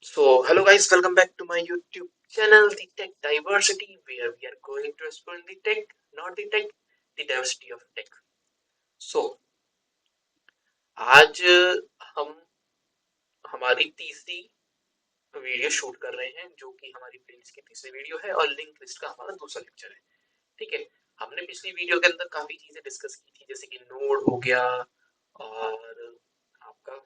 So, hello guys, welcome back to my YouTube channel, The Tech Diversity, where we are going to explore the tech, not the tech, the diversity of tech. So, आज हम हमारी तीसरी video shoot कर रहे हैं, जो कि हमारी प्लेलिस्ट की तीसरी वीडियो है और लिंक लिस्ट का हमारा दूसरा लेक्चर है। ठीक है, हमने पिछली वीडियो के अंदर काफी चीजें डिस्कस की थी, जैसे कि नोड हो गया और आपका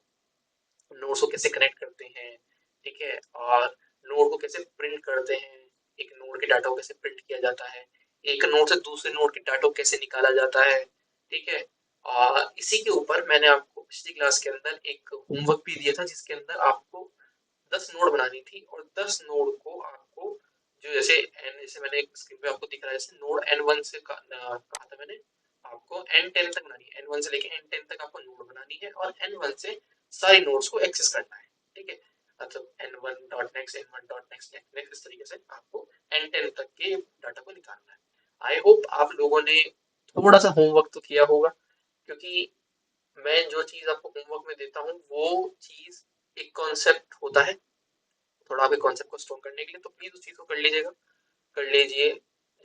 नोड्स को कैसे कनेक्ट करते हैं। ठीक है, और नोड को कैसे प्रिंट करते हैं, एक नोड के डाटा को कैसे प्रिंट किया जाता है, एक नोड से दूसरे नोड के डाटा को कैसे निकाला जाता है। ठीक है, और इसी के ऊपर मैंने आपको पिछली क्लास के अंदर एक होमवर्क भी दिया था, जिसके अंदर आपको 10 नोड बनानी थी और 10 नोड को आपको जो जैसे मैंने स्क्रीन पे आपको दिख रहा है, जैसे नोड N1 से कहा था मैंने आपको N10 तक बनानी है, N1 से लेके N10 तक आपको नोड बनानी है और N1 से सारे नोड्स को एक्सेस करना है। ठीक है, मतलब N1.next N1.next नेक्स्ट इस तरीके से आपको N10 तक के डाटा को निकालना है। आई होप आप लोगों ने थोड़ा सा होमवर्क तो किया होगा, क्योंकि मैं जो चीज आपको होमवर्क में देता हूँ वो चीज एक कॉन्सेप्ट होता है, थोड़ा आपके कॉन्सेप्ट को स्टोर करने के लिए, तो प्लीज उस चीज को कर लीजिएगा, कर लीजिए।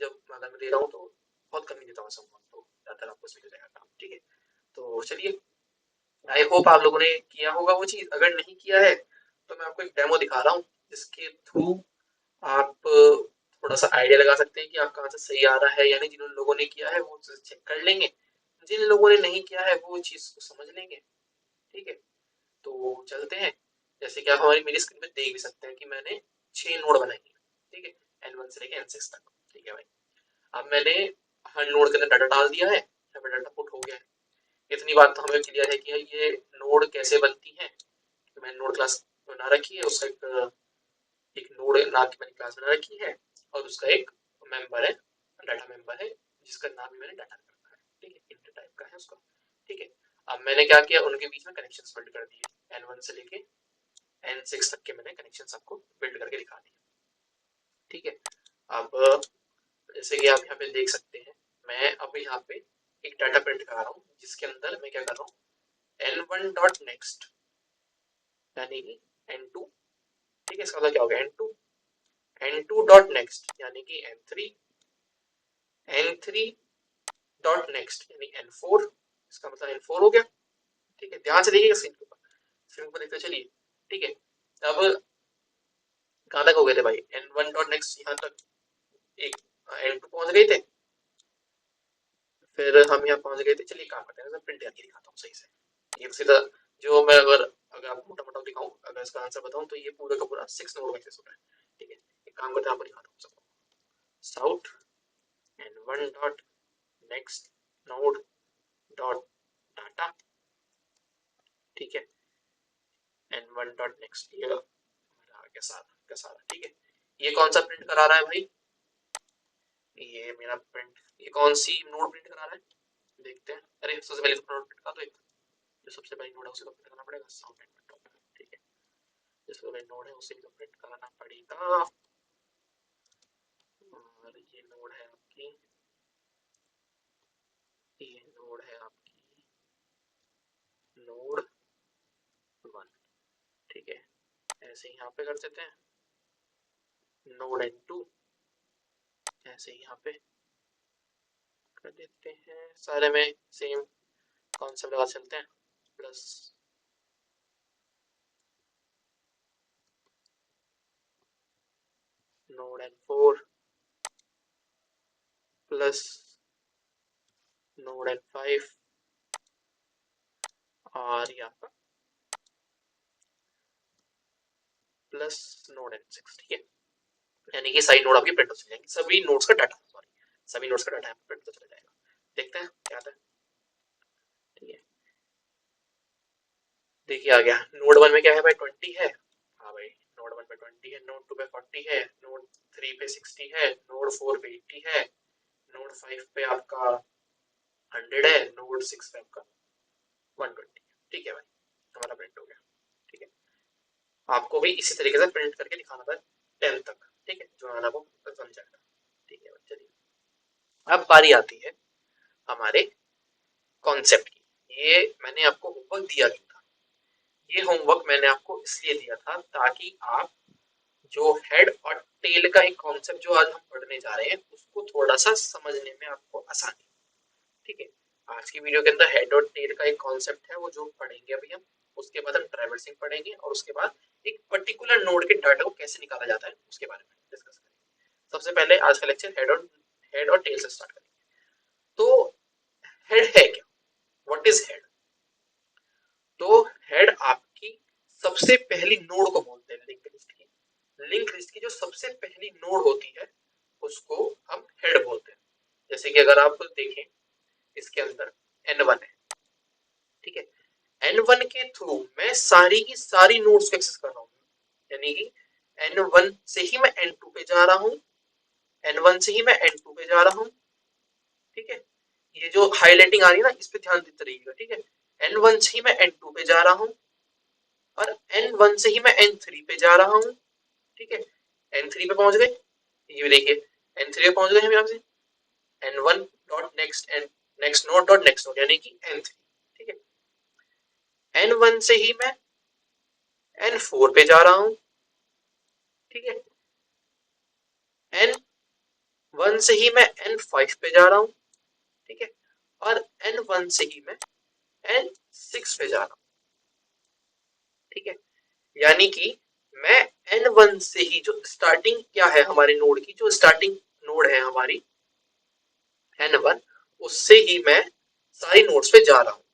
जब अगर मैं दे रहा हूँ तो बहुत कम ही देता हूँ होमवर्क, तो ज्यादातर आपको सही हो जाएगा काम। ठीक है, तो चलिए, आई होप आप लोगों ने किया होगा वो चीज। अगर नहीं किया है तो मैं आपको एक डेमो दिखा रहा हूँ, जिसके थ्रू आप थोड़ा सा आइडिया लगा सकते हैं कि आप कहाँ से सही आ रहा है, यानी जिन लोगों ने किया है वो चेक कर लेंगे, जिन लोगों ने नहीं किया है वो चीज को समझ लेंगे। ठीक है, तो चलते हैं। जैसे कि आप हमारी मेरी स्क्रीन पे देख भी सकते हैं कि मैंने 6 नोड बनाई है। ठीक है, N1 से लेके N6 तक। ठीक है भाई, अब मैंने हर नोड के अंदर डाटा डाल दिया है, यहाँ पे डाटा पुट हो गया है। इतनी बात तो हमें क्लियर है कि ये नोड कैसे बनती है। तो मैंने नोड क्लास बना रखी है, उसका एक नोड नाम की मैंने क्लास बना रखी है और उसका एक मेंबर है, डाटा मेंबर है, जिसका नाम भी मैंने डाटा रखा है। ठीक है, इंट टाइप का है उसका। ठीक है, अब मैंने क्या किया, उनके बीच में कनेक्शन बिल्ड कर दिए, N1 से लेके N6 तक के मैंने कनेक्शन आपको बिल्ड करके दिखा दिए। ठीक है, अब जैसे कि आप यहाँ पे देख सकते हैं, मैं अब यहाँ पे एक डाटा प्रिंट करा रहा हूँ, जिसके अंदर मैं क्या कर रहा हूँ, N1.next यानी कि N2। ठीक है, इसका मतलब क्या हो गया, N2.next यानी कि N3, N3.next यानी N4, इसका मतलब N4 हो गया। ठीक है, ध्यान से देखिएगा स्क्रीन के ऊपर, स्क्रीन पर देखते चलिए। ठीक है, अब कहाँ तक हो गए थे भाई, N1.next यहाँ तक एक N2 पहुंच गए थे, फिर हम यहाँ पहुंच गए थे। चलिए काम करते हैं, मैं प्रिंट करके दिखाता हूँ सही से। ये सीधा जो मैं अगर आपको मोटा मोटा दिखाऊं, अगर इसका आंसर बताऊं, तो ये पूरा का पूरा 6 नोड में एक्सेस हो रहा है। ठीक है, एक काम करते हैं, आपको दिखाता हूँ सबको। Sout N1.next node dot data. ठीक है, N1.next ये आ गया सारा। ठीक है, ये कौन सा प्रिंट करा रहा है भाई, ये मेरा प्रिंट, ये कौन सी नोड प्रिंट करा रहा है, देखते हैं। अरे सबसे पहले नोड प्रिंट का, तो एक जो सबसे पहली नोड है उसे तो प्रिंट करना पड़ेगा, साउंड एंड। ठीक है, जिसको भी नोड है उसे भी तो प्रिंट कराना पड़ेगा। और ये नोड है आपकी, ये नोड है आपकी नोड 1। ठीक है, ऐसे ही यहाँ पे कर देते हैं, नोड N2 ऐसे ही यहाँ पे कर देते हैं। सारे में सेम कॉन्सेप्ट लगा चलते हैं, plus node N4 plus node N5 और यहाँ पर प्लस नोड N6। ठीक है, यानी कि सारी नोड आपकी प्रिंट हो जाएंगे, सभी नोड्स का डाटा, सॉरी सभी नोड्स का डाटा यहाँ प्रिंट हो चला जाएगा। देखते हैं क्या आता है। ठीक है, देखिए आ गया। नोड 1 में क्या है भाई, 20 है। हाँ भाई, नोड 1 पे 20 है, नोड 2 पे 40 है, नोड 3 पे 60 है, नोड 4 पे 80 है, नोड 5 पे आपका 100 है, नोड 6 पे आपका 120 है। ठीक है भाई, हमारा प्रिंट हो गया। ठीक है, आपको भी इसी तरीके से प्रिंट करके दिखाना था 10 तक। ठीक है, जो आना वो समझ जाएगा। ठीक है भाई, चलिए, अब बारी आती है हमारे कॉन्सेप्ट की। ये मैंने आपको होमवर्क दिया था, ये होमवर्क मैंने आपको इसलिए दिया था ताकि आप जो हेड और टेल का एक कॉन्सेप्ट जो आज हम पढ़ने जा रहे हैं उसको थोड़ा सा समझने में आपको आसानी। ठीक है, आज की वीडियो के अंदर हेड और टेल का एक कॉन्सेप्ट है वो जो पढ़ेंगे अभी हम। उसके बाद हम ट्रैवर्सिंग पढ़ेंगे और उसके बाद एक पर्टिकुलर नोड के डाटा को कैसे निकाला जाता है उसके बारे में डिस्कस करेंगे। सबसे पहले आज का लेक्चर हेड और टेल से स्टार्ट करेंगे। तो हेड है क्या, व्हाट इज हेड? तो हेड आपकी सबसे पहली नोड को बोलते हैं लिंक लिस्ट की। लिंक लिस्ट की जो सबसे पहली नोड होती है उसको हम हेड बोलते हैं। जैसे कि अगर आप देखें इसके अंदर N1 है, ठीक है, N1 के थ्रू मैं सारी की सारी नोड्स को एक्सेस कर रहा हूँ, यानी कि N1 से ही मैं N2 पे जा रहा हूँ, N1 से ही मैं N2 पे जा रहा हूँ। ठीक है, ये जो हाईलाइटिंग आ रही है ना इस पे ध्यान देते रहिएगा। ठीक है, N1 से ही मैं N2 पे जा रहा हूँ और N1 से ही मैं N3 पे जा रहा हूँ। ठीक है, N3 पे पहुंच गए, ये देखिए N3 पे पहुंच गए हम यहाँ से। N1 dot next N next node dot next node यानी कि N3। ठीक है, N1 से ही मैं N4 पे जा रहा हूँ। ठीक है, N1 से ही मैं N5 पे जा रहा हूँ। ठीक है, और N1 से ही मैं N6 पे जा रहा हूँ। ठीक है, यानी कि मैं N1 से ही जो स्टार्टिंग क्या है हमारे नोड की, जो स्टार्टिंग नोड है हमारी N1, उससे ही मैं सारी नोड्स पे जा रहा हूँ।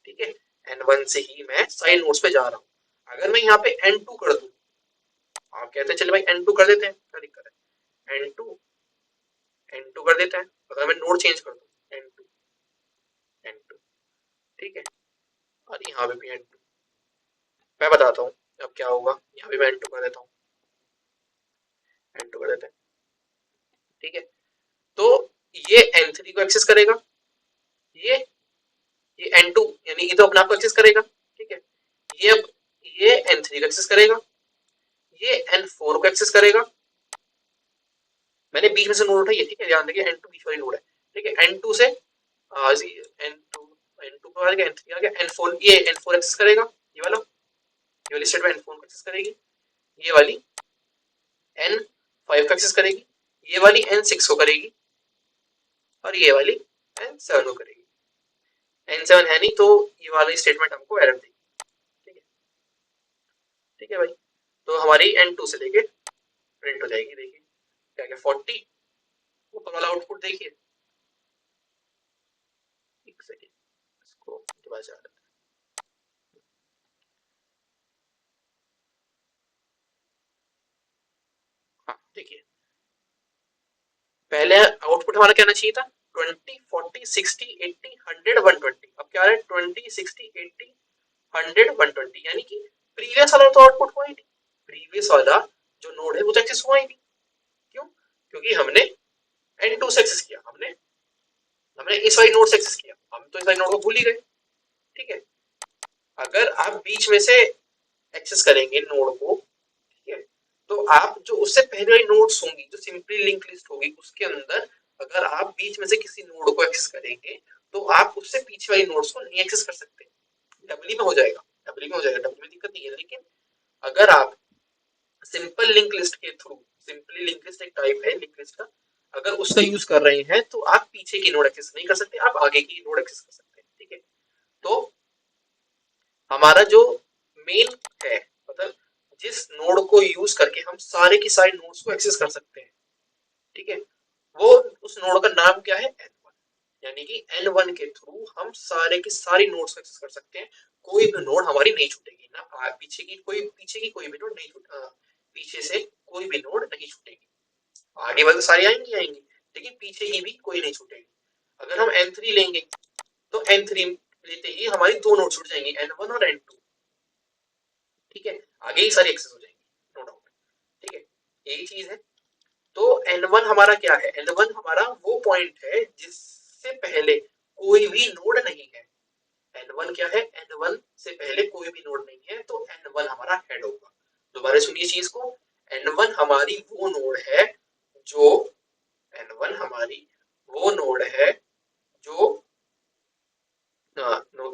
ठीक है, N1 से ही मैं सारी नोड्स पे जा रहा हूँ। अगर मैं यहाँ पे N2 कर दूं, आप कहते हैं चले भाई N2 कर देते हैं, क्या दिक्कत है? N2 कर देते हैं। अगर मैं नोड चेंज कर दूं N2, ठीक है, और यहाँ पे भी N2, मैं बताता हूँ अब क्या होगा। यहाँ पे मैं N2 कर देता हूँ, N2 कर देते हैं। ठीक है, तो ये N3 को एक्सेस करेगा, ये ये N2 यानी कि तो अपने आप को एक्सेस करेगा। ठीक है, ये अब ये N3 को एक्सेस करेगा, ये N4 को एक्सेस करेगा। मैंने बीच में से नोड उठाई है, ठीक है, ध्यान देखिए N2 बीच वाली नोड है। ठीक है, N2 से N2 N2 पे आ गया, N3 आ गया, N4 ये N4 एक्सेस करेगा, ये वाली स्टेट में N4 को एक्सेस करेगी, ये वाली N5 को एक्सेस करेगी, ये वाली N6 को करेगी और ये वाली N7 को करेगी। N7 है नहीं तो ये वाली स्टेटमेंट हमको एरर देगी। ठीक है, ठीक है भाई, तो हमारी N2 से लेके प्रिंट हो जाएगी। देखिए क्या क्या 40, ऊपर वाला आउटपुट देखिए। एक सेकेंड, इसको दोबारा चला देते हैं। हाँ देखिए, पहले आउटपुट हमारा क्या आना चाहिए था? 20 40 60 80 100 120। अब क्या है? 20 60 80 100 120, यानी कि प्रीवियस वाला तो आउटपुट हुआ ही नहीं। प्रीवियस वाला जो नोड है वो तो एक्सेस हुआ ही नहीं। क्यों? क्योंकि हमने N2 से एक्सेस किया, हमने हमने इस वाली नोड से एक्सेस किया, हम तो इस वाली नोड को भूल ही गए। ठीक है, अगर आप बीच में से एक्सेस करेंगे नोड को, ठीक है, तो आप जो उससे पहले वाली नोड्स होंगी जो सिंपली लिंक लिस्ट होगी उसके अंदर अगर आप बीच में से किसी नोड को एक्सेस करेंगे तो आप उससे पीछे वाली नोड्स को नहीं एक्सेस कर सकते। डबली में हो जाएगा, डबली में हो जाएगा, डबली में दिक्कत नहीं है। लेकिन अगर आप सिंपल लिंक लिस्ट के थ्रू, सिंपली लिंक लिस्ट एक टाइप है लिंक लिस्ट का, अगर उसका यूज कर रहे हैं तो आप पीछे की नोड एक्सेस नहीं कर सकते, आप आगे की नोड एक्सेस कर सकते हैं। ठीक है, तो हमारा जो मेन है, मतलब जिस नोड को यूज करके हम सारे की सारी नोड्स को एक्सेस कर सकते हैं, ठीक है, वो उस नोड का नाम क्या है? N1। यानी कि N1 के थ्रू हम सारे की सारी नोड्स को एक्सेस कर सकते हैं। कोई भी नोड हमारी नहीं छूटेगी, ना पीछे की कोई भी नोड नहीं पीछे से कोई भी नोड नहीं छूटेगी। आगे वाले सारी आएंगी आएंगी, लेकिन पीछे की भी कोई नहीं छूटेगी। अगर हम N3 लेंगे तो N3 लेते ही हमारी दो नोड छूट जाएंगी, N1 और N2। ठीक है, आगे ही सारी एक्सेस हो जाएंगी, नो डाउट। ठीक है, यही चीज है। तो N1 हमारा क्या है? N1 हमारा वो पॉइंट है जिससे पहले कोई भी नोड नहीं है। N1 क्या है? N1 से पहले कोई भी नोड नहीं है, तो N1 हमारा हेड होगा। दोबारा सुनिए चीज को, N1 हमारी वो नोड है जो N1 हमारी वो नोड है जो नो,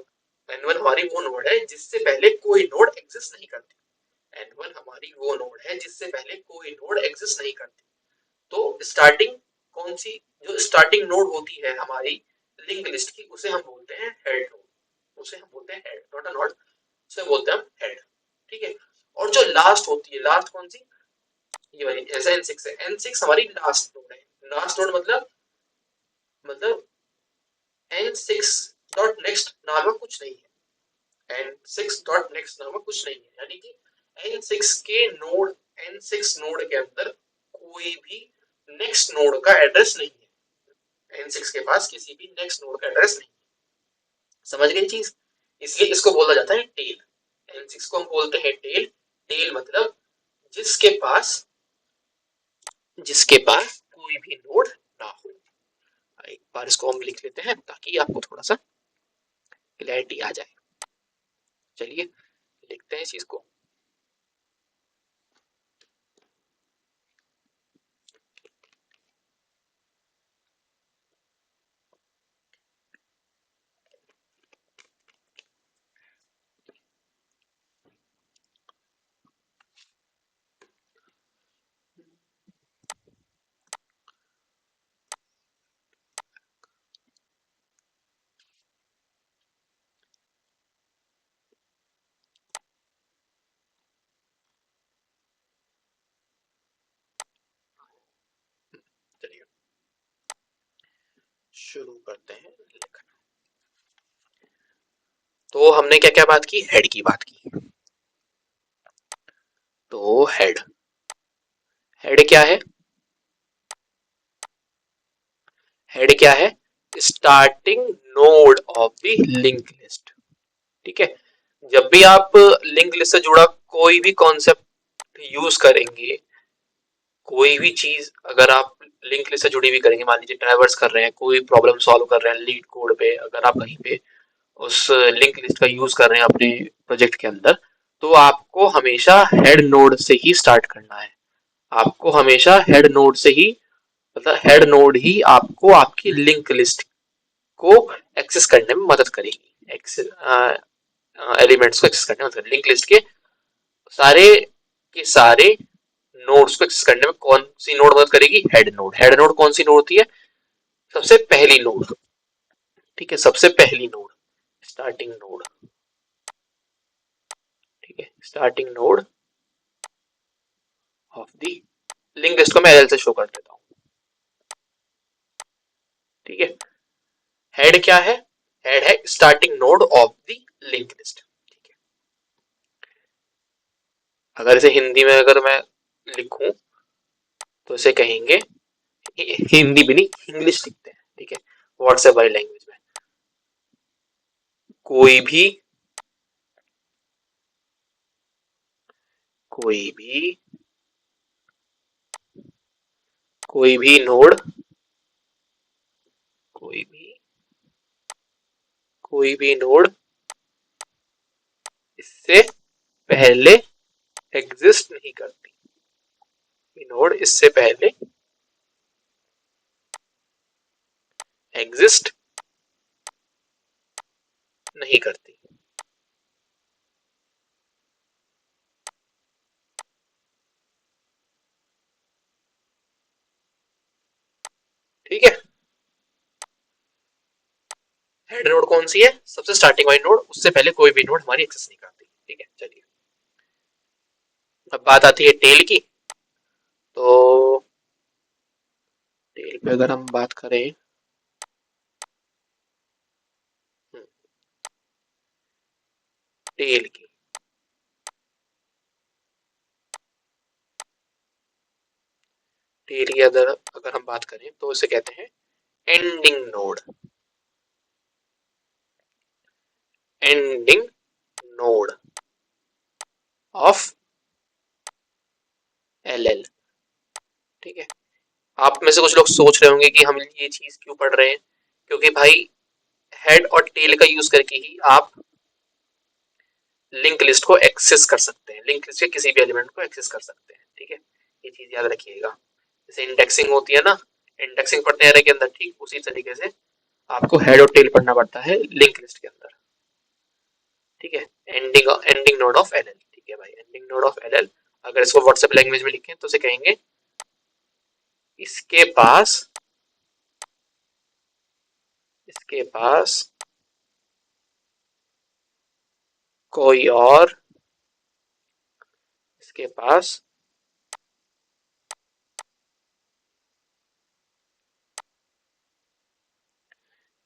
N1 हमारी वो नोड है जिससे पहले कोई नोड एग्जिस्ट नहीं करती। N1 हमारी वो नोड है जिससे पहले कोई नोड एग्जिस्ट नहीं करती। तो स्टार्टिंग कौन सी, जो स्टार्टिंग नोड होती है हमारी लिंक लिस्ट की, उसे हम बोलते हैं हेड नोड। उसे हम बोलते हैं हेड, नॉट अ नोड, उसे बोलते हैं हम हेड। ठीक है। और जो लास्ट होती है, लास्ट कौन सी, ये वाली, जैसे N6 है, N6 हमारी लास्ट नोड है। लास्ट नोड मतलब N6 डॉट नेक्स्ट नामक कुछ नहीं है। N6 डॉट नेक्स्ट नामक कुछ नहीं है, यानी कि N6 के नोड, N6 नोड के अंदर कोई भी नेक्स्ट नोड का एड्रेस नहीं है। N6 के पास किसी भी नेक्स्ट नोड का एड्रेस नहीं है। समझ गई चीज? इसलिए इसको बोला जाता है टेल। N6 को हम बोलते हैं टेल। टेल मतलब जिसके पास कोई भी नोड ना हो। एक बार इसको हम लिख लेते हैं ताकि आपको थोड़ा सा क्लैरिटी आ जाए। चलिए लिखते हैं इस चीज को। चलिए शुरू करते हैं लिखना। तो हमने क्या क्या बात की, हेड की बात की। तो हेड, हेड क्या है? हेड क्या है? Starting node of the link list. ठीक है। जब भी आप लिंक लिस्ट से जुड़ा कोई भी कॉन्सेप्ट यूज करेंगे, कोई भी चीज अगर आप लिंक लिस्ट से जुड़ी हुई करेंगे, मान लीजिए ट्रैवर्स कर रहे हैं, कोई प्रॉब्लम सॉल्व कर रहे हैं लीड कोड पे, अगर आप कहीं पे उस लिंक लिस्ट का यूज कर रहे हैं अपने प्रोजेक्ट के अंदर, तो आपको हमेशा हेड नोड से ही स्टार्ट करना है। आपको हमेशा हेड नोड से ही, मतलब हेड नोड ही आपको आपकी लिंक लिस्ट को एक्सेस करने में मदद करेगी। एलिमेंट्स को एक्सेस करने में मदद करेगी। लिंक लिस्ट सारे के सारे नोड्स को एक्सेस करने में कौन सी नोड मदद करेगी? Head nod. हेड नोड कौन सी नोड होती है? सबसे पहली नोड। ठीक है, सबसे पहली नोड, स्टार्टिंग नोड। ठीक है, starting node of the link list को मैं एल से शो कर देता हूं। ठीक है। हेड क्या है? हेड है starting node of the link list. ठीक है। अगर इसे हिंदी में अगर मैं लिखूं तो इसे कहेंगे, हिंदी भी नहीं, इंग्लिश लिखते हैं। ठीक है, व्हाट्सएप वाली लैंग्वेज में, कोई भी कोई भी कोई भी नोड, कोई भी कोई भी नोड इससे पहले एग्जिस्ट नहीं करती। नोड इससे पहले एग्जिस्ट नहीं करती। ठीक है। हेड नोड कौन सी है? सबसे स्टार्टिंग वाली नोड, उससे पहले कोई भी नोड हमारी एक्सेस नहीं करती। ठीक है। चलिए अब बात आती है टेल की। तो टेल पे अगर हम बात करें, टेल की, टेल की अगर हम बात करें तो इसे कहते हैं ending node. Ending node of L. ठीक है। आप में से कुछ लोग सोच रहे होंगे कि हम ये चीज क्यों पढ़ रहे हैं, क्योंकि भाई हेड और टेल का यूज करके ही आप लिंक लिस्ट को एक्सेस कर सकते हैं, लिंक लिस्ट के किसी भी एलिमेंट को एक्सेस कर सकते हैं। ठीक है, ये चीज याद रखिएगा। जैसे इंडेक्सिंग होती है ना, इंडेक्सिंग पढ़ते हैं के अंदर, ठीक उसी तरीके से आपको हेड और टेल पढ़ना पड़ता है लिंक लिस्ट के अंदर। ठीक है, ending ending node of L L. ठीक है भाई, ending node of L L. अगर इसको व्हाट्सएप लैंग्वेज में लिखें तो इसे कहेंगे इसके पास इसके पास कोई और इसके पास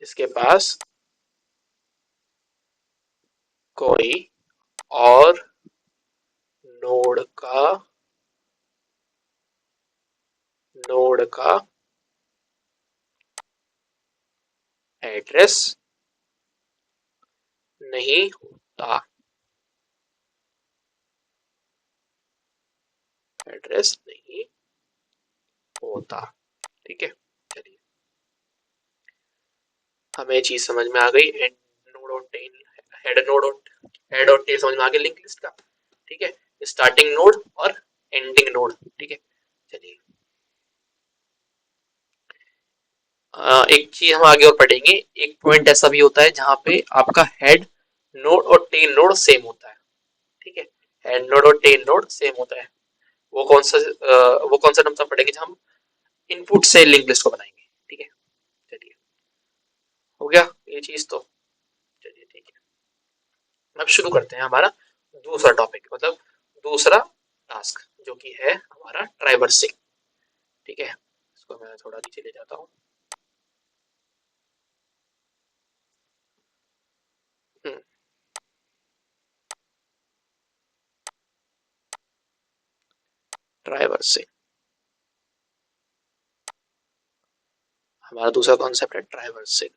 इसके पास कोई और नोड का नोड का एड्रेस नहीं होता, एड्रेस नहीं होता। ठीक है, चलिए हमें चीज समझ में आ गई। एंड नोड और टेल, हेड और टेल समझ में आ गया लिंक लिस्ट का। ठीक है, स्टार्टिंग नोड और एंडिंग नोड। ठीक है, चलिए एक चीज हम आगे और पढ़ेंगे। एक पॉइंट ऐसा भी होता है जहां पे आपका हेड नोड और टेल नोड सेम होता है। ठीक है, हेड नोड और टेल नोड सेम होता है। वो कौन सा टर्म पढ़ेंगे जब हम इनपुट से लिंक लिस्ट को बनाएंगे। ठीक है, चलिए हो गया ये चीज तो। चलिए ठीक है, अब शुरू करते हैं हमारा दूसरा टॉपिक, मतलब दूसरा टास्क, जो कि है हमारा ट्राइवर्सिंग। ठीक है, इसको मैं थोड़ा नीचे ले जाता हूँ। ट्राइवर्सिंग हमारा दूसरा कॉन्सेप्ट है, ट्राइवर्सिंग।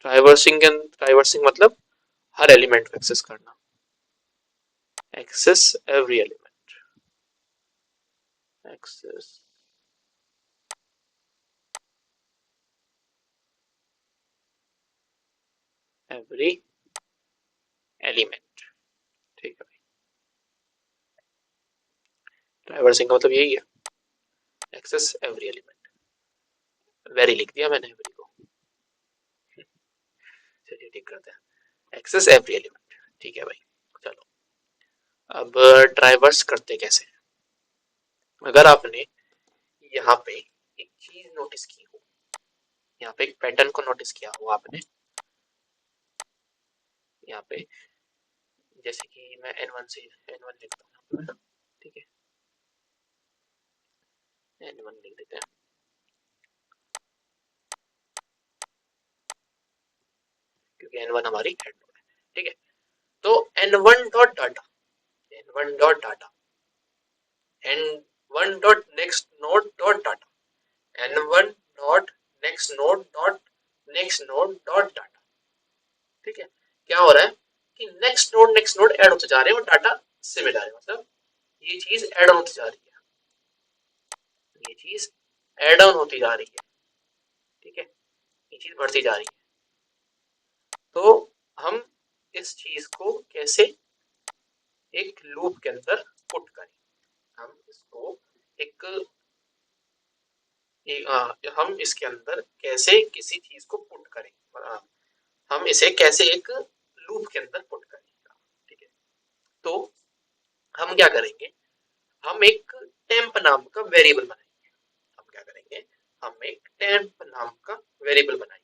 ट्राइवर्सिंग मतलब हर एलिमेंट को एक्सेस करना, access every element, access every element. ठीक है, ट्राइवर्सिंग का मतलब यही है, एक्सेस एवरी एलिमेंट। वेरी लिख दिया मैंने एवरी को। चलिए ठीक करते हैं, एक्सेस एवरी एलिमेंट। ठीक है भाई, चलो अब ट्राइवर्स करते कैसे। अगर आपने यहाँ पे एक चीज नोटिस की हो, यहाँ पे एक पैटर्न को नोटिस किया हो आपने, यहाँ पे जैसे कि मैं n1 से n1 लिखता हूँ। ठीक है, n1 लिख देते हैं, क्योंकि n1 हमारी हेड नोड है। ठीक है, तो n1 dot data, n1 dot data, n1 dot next node dot data, n1 dot next node dot next node dot data. ठीक है, क्या हो रहा है कि नेक्स्ट नोड ऐड होते जा रहे हैं और डाटा सिमिलर है, मतलब ये चीज ऐड ऑन होती जा रही है, ये चीज ऐड ऑन होती जा रही है। ठीक है, ये चीज बढ़ती जा रही है। तो हम इस चीज को कैसे एक लूप के अंदर पुट करें, हम इसको एक, हम इसके अंदर कैसे किसी चीज को पुट करें, हम इसे कैसे एक लूप के अंदर पुट करें। ठीक है, तो हम क्या करेंगे, हम एक टेम्प नाम का वेरिएबल बनाएंगे। हम क्या करेंगे, हम एक टेम्प नाम का वेरिएबल बनाएंगे।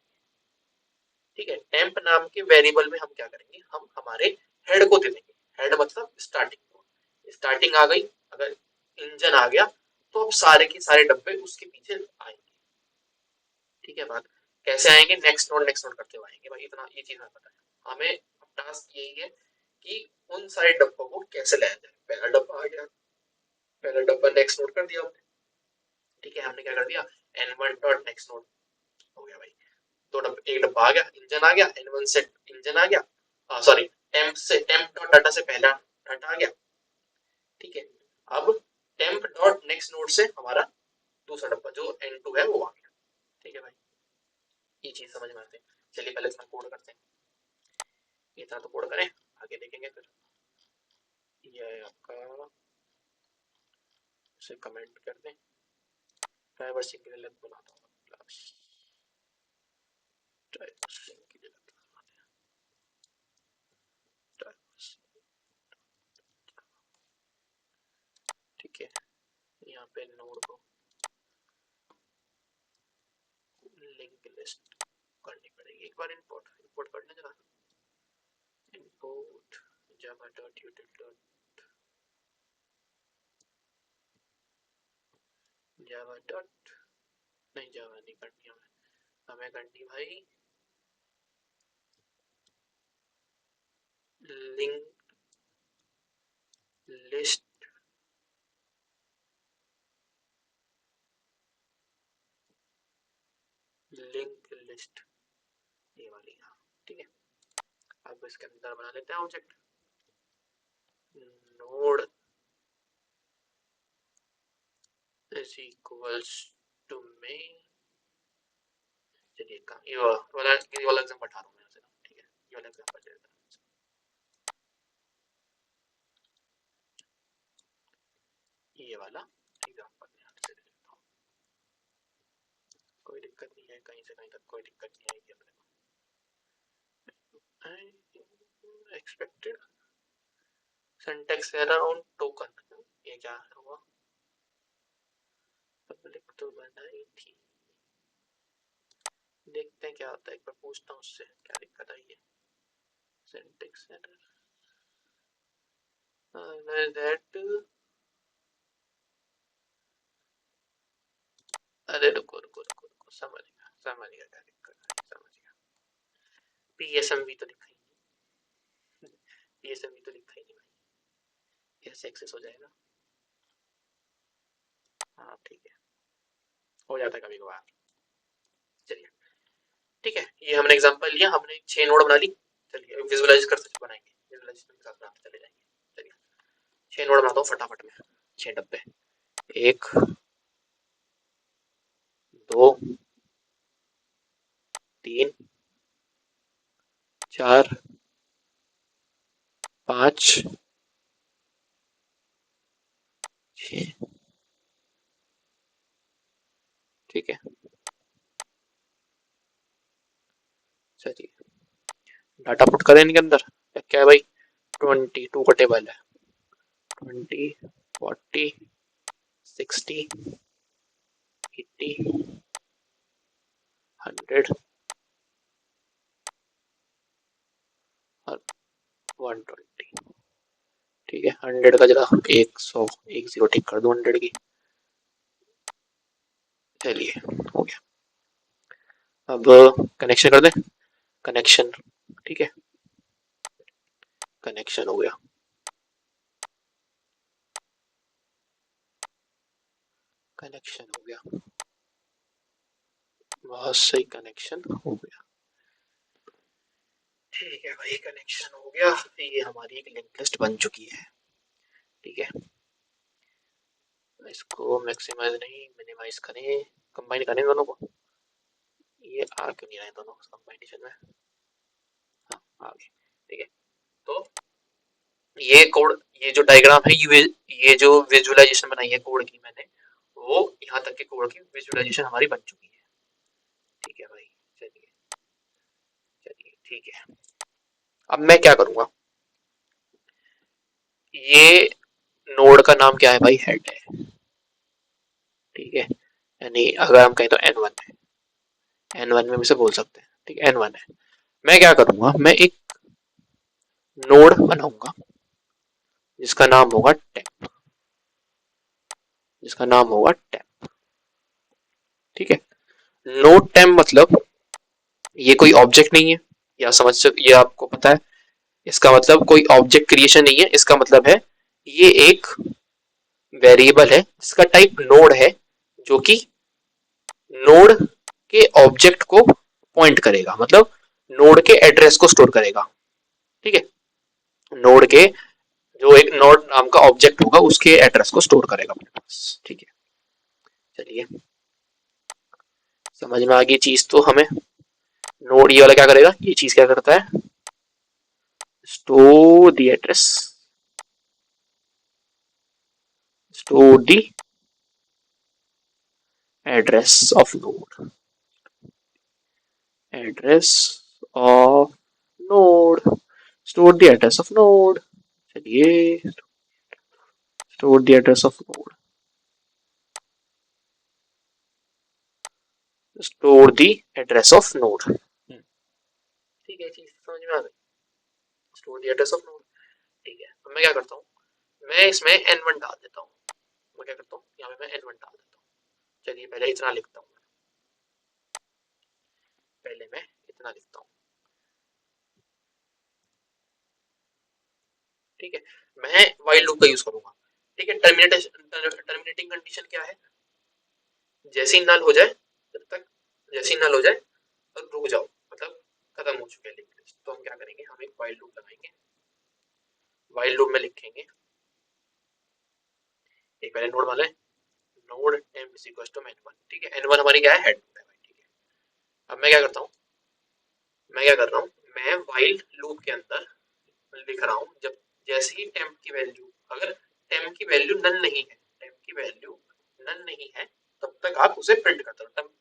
ठीक है, टेम्प नाम के वेरिएबल में हम क्या करेंगे, हम हमारे हेड को दे देंगे। हेड मतलब स्टार्टिंग, स्टार्टिंग आ गई, अगर इंजन आ गया तो अब सारे के सारे डब्बे उसके पीछे आएंगे। ठीक है, बात कैसे आएंगे, नेक्स्ट नोड करते हुए आएंगे भाई, इतना ये चीज हमें पता है। हमें टास्क यही है कि उन सारे डब्बों को कैसे लाया जाए। पहला डब्बा आ गया, पहला डब्बा नेक्स्ट नोड कर दिया हमने। ठीक है, हमने क्या कर दिया, n1 डॉट नेक्स्ट नोड हो गया भाई। दो डब्बा, एक डब्बा आ गया, इंजन आ गया, n1 से इंजन आ गया, सॉरी टेम्प डॉट डाटा से पहला डाटा आ गया। ठीक है, अब टेम्प डॉट नेक्स्ट नोड से हमारा दूसरा डब्बा जो n2 है वो आ गया। ठीक है भाई, ये चीज समझ में आते हैं। चलिए पहले इसमें कोड करते हैं, इतना तो कोड करें, आगे देखेंगे फिर। ये है आपका, इसे कमेंट कर दें, प्राइवेसी के लिए अलग बनाता हूँ क्लास। ठीक है, यहाँ पे नोड को लिंक लिस्ट करनी पड़ेगी एक बार। इंपोर्ट करने जरा, import java dot util dot java dot, नहीं जावा नहीं करनी हमें करनी भाई लिंक लिस्ट लिंक लिस्ट, ये वाली। हाँ ठीक है, अब इसके अंदर बना लेते हैं object node is equals to main। चलिए ये वाला एग्जांपल हटा रहा हूँ मैं, ठीक है ये वाला एग्जांपल दे देता हूँ, ये वाला एग्जांपल यहाँ से दे देता हूँ। कोई दिक्कत नहीं है, कहीं से कहीं तक कोई दिक्कत नहीं आएगी अपने को। Expected syntax error on token, ये क्या हुआ? पब्लिक तो बनाई थी, देखते हैं क्या होता है, एक बार पूछता हूँ उससे क्या दिक्कत आई है। सिंटैक्स एरर दैट, अरे रुको रुको रुको रुको, समझ गया क्या दिक्कत है, समझ गया। पीएसएमवी तो लिखा ही नहीं, पीएसएमवी तो लिखा ही नहीं भाई, कैसे एक्सेस हो जाएगा? हाँ ठीक है, हो जाता है कभी कभार। चलिए ठीक है, ये हमने एग्जांपल लिया, हमने 6 नोड बना ली। चलिए विजुअलाइज कर सकते बनाएंगे, विजुअलाइजेशन के साथ बनाते चले जाएंगे। चलिए 6 नोड बनाता हूँ फटाफट में, 6 डब्बे, 1 2 3 4 5 6, ठीक है। चलिए डाटा पुट करें इनके अंदर, क्या है भाई? 22 का टेबल है, 20 40 60 80 100 और 120, ठीक है। 100 का जरा 100 एक जीरो ठीक कर दो 100 की। चलिए हो गया, अब कनेक्शन कर दें, कनेक्शन, ठीक है कनेक्शन हो गया, कनेक्शन हो गया, बहुत सही कनेक्शन हो गया, ठीक है भाई कनेक्शन हो गया। ये हमारी एक लिंक लिस्ट बन चुकी है, ठीक है। इसको मैक्सिमाइज नहीं मिनिमाइज करें, कंबाइन करें दोनों को, ये आ क्यों नहीं रहे दोनों कंबाइनेशन में? हाँ आ गए, ठीक है। तो ये कोड, ये जो डायग्राम है, ये जो विजुअलाइजेशन बनाई है कोड की मैंने, वो यहाँ तक के कोड की विजुअलाइजेशन हमारी बन चुकी है, ठीक है भाई। चलिए चलिए ठीक है, अब मैं क्या करूंगा, ये नोड का नाम क्या है भाई? हेड है, ठीक है। यानी अगर हम कहें तो N1 है, N1 में भी से बोल सकते हैं, ठीक है N1 है। मैं क्या करूंगा, मैं एक नोड बनाऊंगा जिसका नाम होगा टेप, जिसका नाम होगा टेप, ठीक है। नोड टेप मतलब ये कोई ऑब्जेक्ट नहीं है, या समझ सक, ये आपको पता है, इसका मतलब कोई ऑब्जेक्ट क्रिएशन नहीं है, इसका मतलब है ये एक वेरिएबल है जिसका टाइप नोड है, जो कि नोड के ऑब्जेक्ट को पॉइंट करेगा, मतलब नोड के एड्रेस को स्टोर करेगा, ठीक है। नोड के जो एक नोड नाम का ऑब्जेक्ट होगा उसके एड्रेस को स्टोर करेगा अपने पास, ठीक है। चलिए समझ में आ गई चीज तो हमें। नोड ये वाला क्या करेगा, ये चीज क्या करता है, store the address, store the address of node, address of node, store the address of node. चलिए store the address of node, store the address of node. ठीक है, चीज समझ में आ गई। Store the address of node. ठीक है, अब मैं क्या करता हूँ, मैं इसमें n1 डाल देता हूँ। मैं क्या करता हूँ, यहाँ पे मैं n1 डाल देता हूँ। चलिए पहले इतना लिखता हूँ, पहले मैं इतना लिखता हूँ। ठीक है, मैं वाइल लूप का यूज करूंगा। ठीक है, टर्मिनेटिंग कंडीशन क्या है, जैसे ही नल हो जाए, जब तक जैसे ही नल हो जाए तब रुक जाओ, मतलब खत्म हो चुके हैं लिंक लिस्ट। तो हम क्या करेंगे, हम एक वाइल लूप लगाएंगे। वाइल लूप में लिखेंगे, एक पहले नोड वाला है, node temp is equal to n1। ठीक है, n1 हमारी क्या है, हेड नोड है भाई। ठीक है, अब मैं क्या करता हूँ, मैं क्या कर रहा हूँ, मैं वाइल लूप के अंदर लिख रहा हूँ, जब जैसे ही टेम्प की वैल्यू, अगर टेम्प की वैल्यू नल नहीं है, टेम्प की वैल्यू नल नहीं है, तब तक आप उसे प्रिंट करते रहो। तब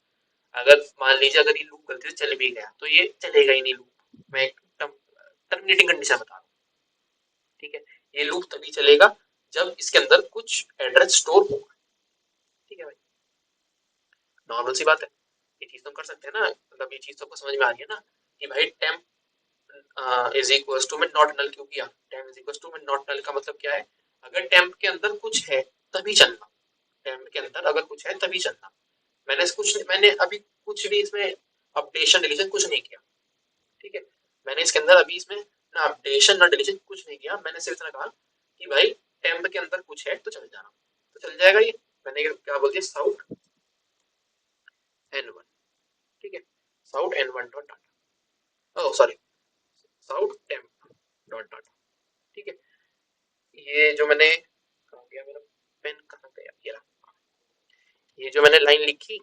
अगर मान लीजिए अगर ये लूप गलती से चल भी गया तो ये चलेगा ही नहीं लूप। मैं एक टर्मिनेटिंग कंडीशन बता रहा हूँ। ठीक है, ये लूप तभी चलेगा जब इसके अंदर कुछ एड्रेस स्टोर होगा। ठीक है भाई, नॉर्मल सी बात है, ये चीज तुम कर सकते हैं ना, मतलब ये चीज तुमको समझ में आ रही है ना कि भाई टेम्प इज इक्वल टू में नॉट नल क्यों किया। टेम्प इज इक्वल टू में नॉट नल का मतलब क्या है, अगर टेम्प के अंदर कुछ है तभी चलना, टेम्प के अंदर अगर कुछ है तभी चलना। मैंने अभी कुछ भी इसमें अपडेशन डिलीशन कुछ नहीं किया। ठीक है, मैंने इसके अंदर अभी इसमें ना अपडेशन ना डिलीशन कुछ नहीं किया। मैंने सिर्फ इतना कहा कि भाई टेम्प के अंदर कुछ है तो चल जाना, तो चल जाएगा ये। मैंने क्या बोल दिया, साउट n1। ठीक है, sout n1 dot data, oh sorry, sout temp dot data. ठीक है, ये जो मैंने कहा गया, मेरा पेन कहाँ गया, ये जो मैंने लाइन लिखी,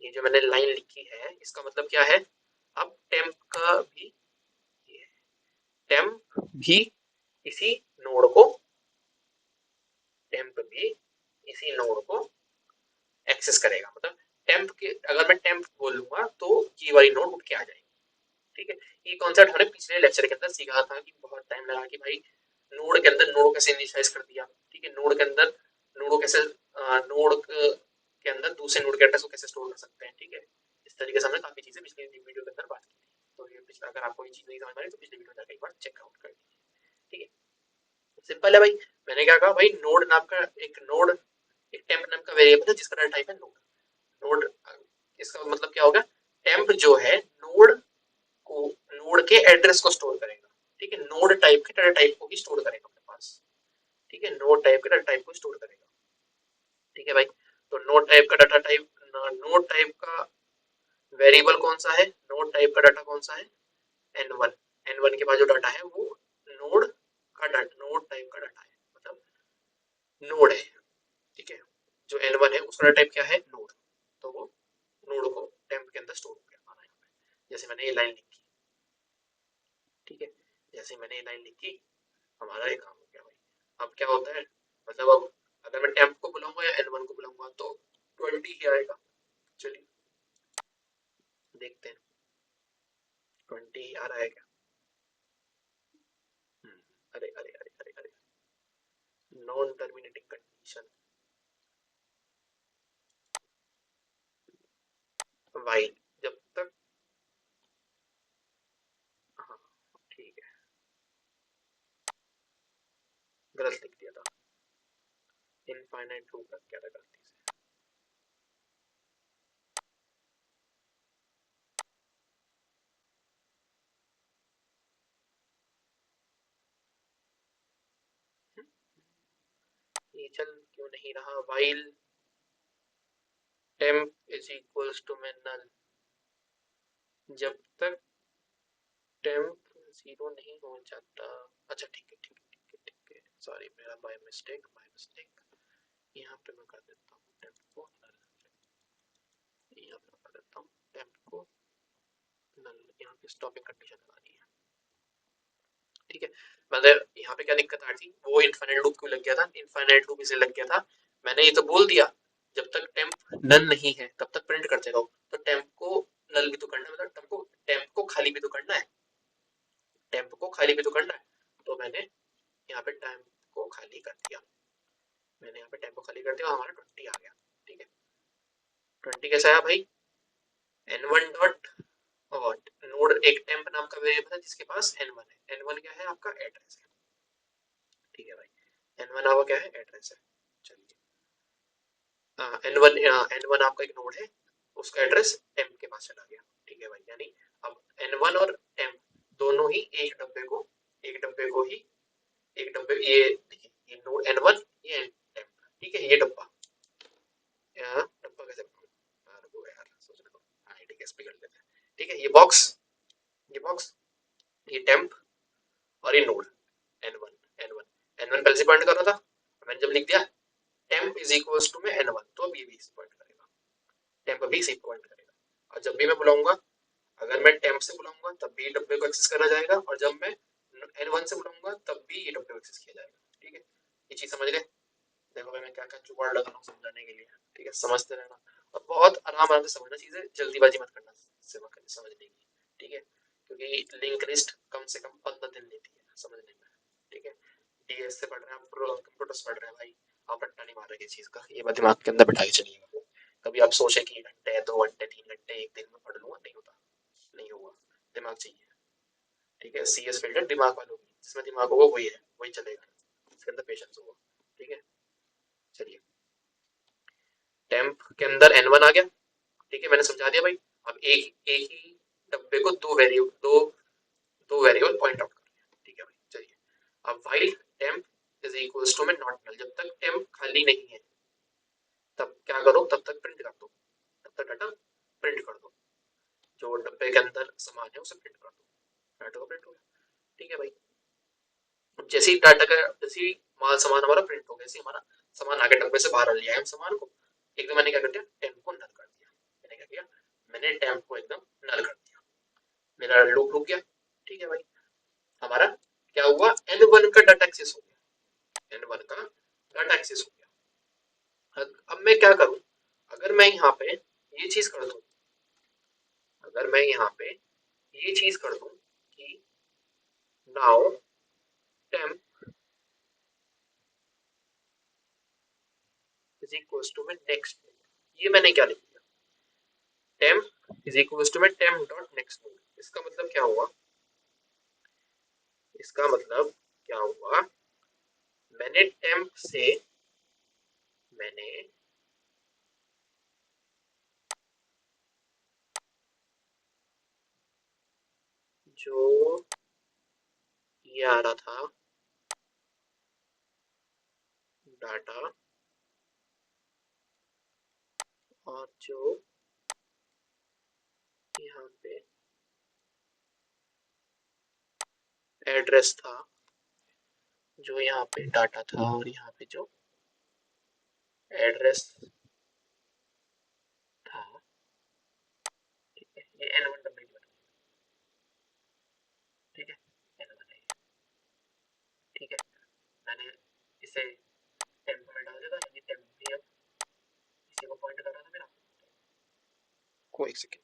ये जो मैंने लाइन लिखी है इसका मतलब क्या है, अब टेम्प का भी, टेम्प भी इसी नोड को, टेम्प भी इसी नोड को एक्सेस करेगा। मतलब टेम्प के, अगर मैं टेम्प बोलूंगा तो ये वाली नोड उठ के आ जाएगी। ठीक है, ये कॉन्सेप्ट हमने पिछले लेक्चर के अंदर सीखा था कि बहुत टाइम लगा कि भाई नोड के अंदर नोड कैसे इनिशियलाइज कर दिया। ठीक है, नोड के अंदर नोड कैसे, नोड के अंदर दूसरे नोड के एड्रेस को कैसे स्टोर कर सकते हैं। ठीक है, इस तरीके से हमने काफी चीजें पिछले वीडियो के अंदर बात की थी। तो ये पिछला, अगर आपको ये चीज नहीं समझ में आई तो पिछले वीडियो जाकर एक बार चेकआउट कर लीजिए। ठीक है, सिंपल है भाई। मैंने क्या कहा भाई, नोड नाम का एक नोड, एक टेम्प नाम का वेरिएबल है जिसका डाटा टाइप है नोड। नोड, इसका मतलब क्या होगा, टेम्प जो है नोड को, नोड के एड्रेस को स्टोर करेगा। ठीक है, नोड टाइप के डाटा टाइप को भी स्टोर करेगा अपने पास। ठीक है, नोड टाइप के डाटा टाइप को स्टोर करेगा। ठीक है भाई, तो नोड टाइप का डाटा टाइप, नोड टाइप का वेरिएबल कौन सा है, नोड टाइप का डाटा कौन सा है, n1। n1 के बाद जो डाटा है वो नोड का डाटा, नोड टाइप का डाटा है, मतलब नोड है। ठीक है, जो n1 है उसका डाटा टाइप क्या है, नोड। तो वो नोड को टेम्प के अंदर स्टोर हो गया हमारा यहाँ पे, जैसे मैंने ये लाइन लिखी। ठीक है, जैसे मैंने ये लाइन लिखी, हमारा ये काम हो गया भाई। अब क्या होता है, मतलब अब अगर मैं टेम्प को बुलाऊंगा या n1 को बुलाऊंगा तो 20 ही आएगा। चलिए देखते हैं 20 आ रहा है क्या। अरे अरे अरे अरे अरे, नॉन टर्मिनेटिंग कंडीशन वाइल, जब तक, हाँ ठीक है, गलत लिख दिया था, इनफाइनाइट लूप रख दिया था गलती से। ये चल क्यों नहीं रहा, while temp is equals to में नल, जब तक टेम्प जीरो नहीं हो जाता। अच्छा ठीक है ठीक है ठीक है ठीक है, सॉरी मेरा बाय मिस्टेक, बाय मिस्टेक। यहाँ पे मैं कर देता हूँ टेम्प को नल, यहाँ पे कर देता हूँ टेम्प को नल, यहाँ पे स्टॉपिंग कंडीशन लगानी है। ठीक है, मतलब यहाँ पे क्या दिक्कत आ रही थी, वो इनफाइनाइट लूप क्यों लग गया था, इनफाइनाइट लूप इसे लग गया था, मैंने ये तो बोल दिया जब तक टेम्प नन नहीं है तब तक प्रिंट करते रहो। तो टेम्प को नल भी तो करना है, मतलब टेम्प को खाली भी तो करना है, टेम्प को खाली भी तो करना है। तो मैंने यहाँ पे टेम्प को खाली कर दिया, मैंने यहाँ पे टेम्प को खाली कर दिया और हमारा 20 आ गया। ठीक है, 20 कैसे आया भाई, n1 डॉट और नोड एक टेम्प नाम का वेरिएबल है जिसके पास n1 है, n1 क्या है आपका एड्रेस है। ठीक है भाई, n1 आपका क्या है एड्रेस है। चलिए n1 आपका एक नोड है, उसका एड्रेस टेम्प के पास चला गया। ठीक है भाई, यानी अब n1 और टेम्प दोनों ही एक डब्बे ये देखिए, ये नोड n1 ये टेम्प। ठीक है, ये डब्बा, डब्बा कैसे रुको यार सोचने दो। हाँ ठीक है, इस पे कर लेते हैं। ठीक है, ये बॉक्स ये टेम्प और ये नोड n1 n1 n1 पहले से पॉइंट कर रहा था, मैंने जब लिख दिया टेम्प इज इक्वल्स टू में n1 तो अब ये भी पॉइंट करेगा, टेम्प भी इसी पॉइंट करेगा। और जब भी मैं बुलाऊंगा, अगर मैं टेम्प से बुलाऊंगा तब भी डब्बे को एक्सेस करा जाएगा, और जब मैं n1 से बुलाऊंगा तब भी ये डब्बे को एक्सेस किया जाएगा। ठीक है, ये चीज समझ गए। देखो भाई मैं क्या क्या जुगाड़ लगा रहा हूँ समझाने के लिए। ठीक है, समझते रहना और बहुत आराम आराम से समझना, चीजें जल्दीबाजी मत करना समझने की। ठीक है, क्योंकि लिंक लिस्ट कम से कम 15 दिन लेती है समझने में। ठीक है, डीएस से पढ़ रहे हैं आप, कंप्यूटर से पढ़ रहे हैं भाई, आप रट्टा नहीं मार रहे किस चीज का, ये बात दिमाग के अंदर बैठा के चलिएगा। कभी आप सोचे कि घंटे 2 घंटे 3 घंटे एक दिन में पढ़ लूंगा, नहीं होता, नहीं होगा, दिमाग चाहिए। ठीक है, सीएस फील्ड है दिमाग वालों की, जिसमें दिमाग होगा वही है, वही चलेगा, इसके अंदर पेशेंस होगा। ठीक है, चलिए टेम्प के अंदर n1 आ गया। ठीक है, मैंने समझा दिया भाई। अब एक ही डब्बे को दो वेरिएबल पॉइंट आउट कर दिया। ठीक है भाई, चलिए अब while temp is equals to में नॉट नल, जब तक टेम्प खाली नहीं है तब क्या करो, तब तक प्रिंट कर दो, तब तक डाटा प्रिंट कर दो, जो डब्बे के अंदर सामान है उसे प्रिंट कर दो, डाटा को प्रिंट हो गया। ठीक है भाई, जैसे ही डाटा का जैसे ही माल सामान हमारा प्रिंट हो गया, जैसे हमारा सामान आगे डब्बे से बाहर लिया है हम सामान को, एकदम मैंने क्या कर दिया, टेम्प को नल कर दिया। मैंने क्या किया, मैंने टेम्प को एकदम नल कर दिया, मेरा लूप रुक गया। ठीक है भाई, हमारा क्या हुआ, n1 का डाटा एक्सेस हो गया, n1 का डाटा एक्सेस हो गया। अब मैं क्या करूं, अगर मैं यहाँ पे ये चीज कर दूं, अगर मैं यहाँ पे ये चीज कर दूं कि now temp is equals to में नेक्स्ट, ये मैंने क्या लिख दिया, टेम्प इज इक्वल्स टू में टेम्प डॉट नेक्स्ट नोड। इसका मतलब क्या हुआ, इसका मतलब क्या हुआ, मैंने टेम्प से मैंने जो ये आ रहा था डाटा और जो यहाँ पे एड्रेस था, जो यहाँ पे डाटा था और यहाँ पे जो एड्रेस था, ठीक है, ये N1 डब्ल्यू बन गया। ठीक है, N1 है, ठीक है, मैंने इसे टेम्प में डाल दिया था, यानी टेम्प भी अब इसी को पॉइंट कर रहा था मेरा। कोई सेकंड,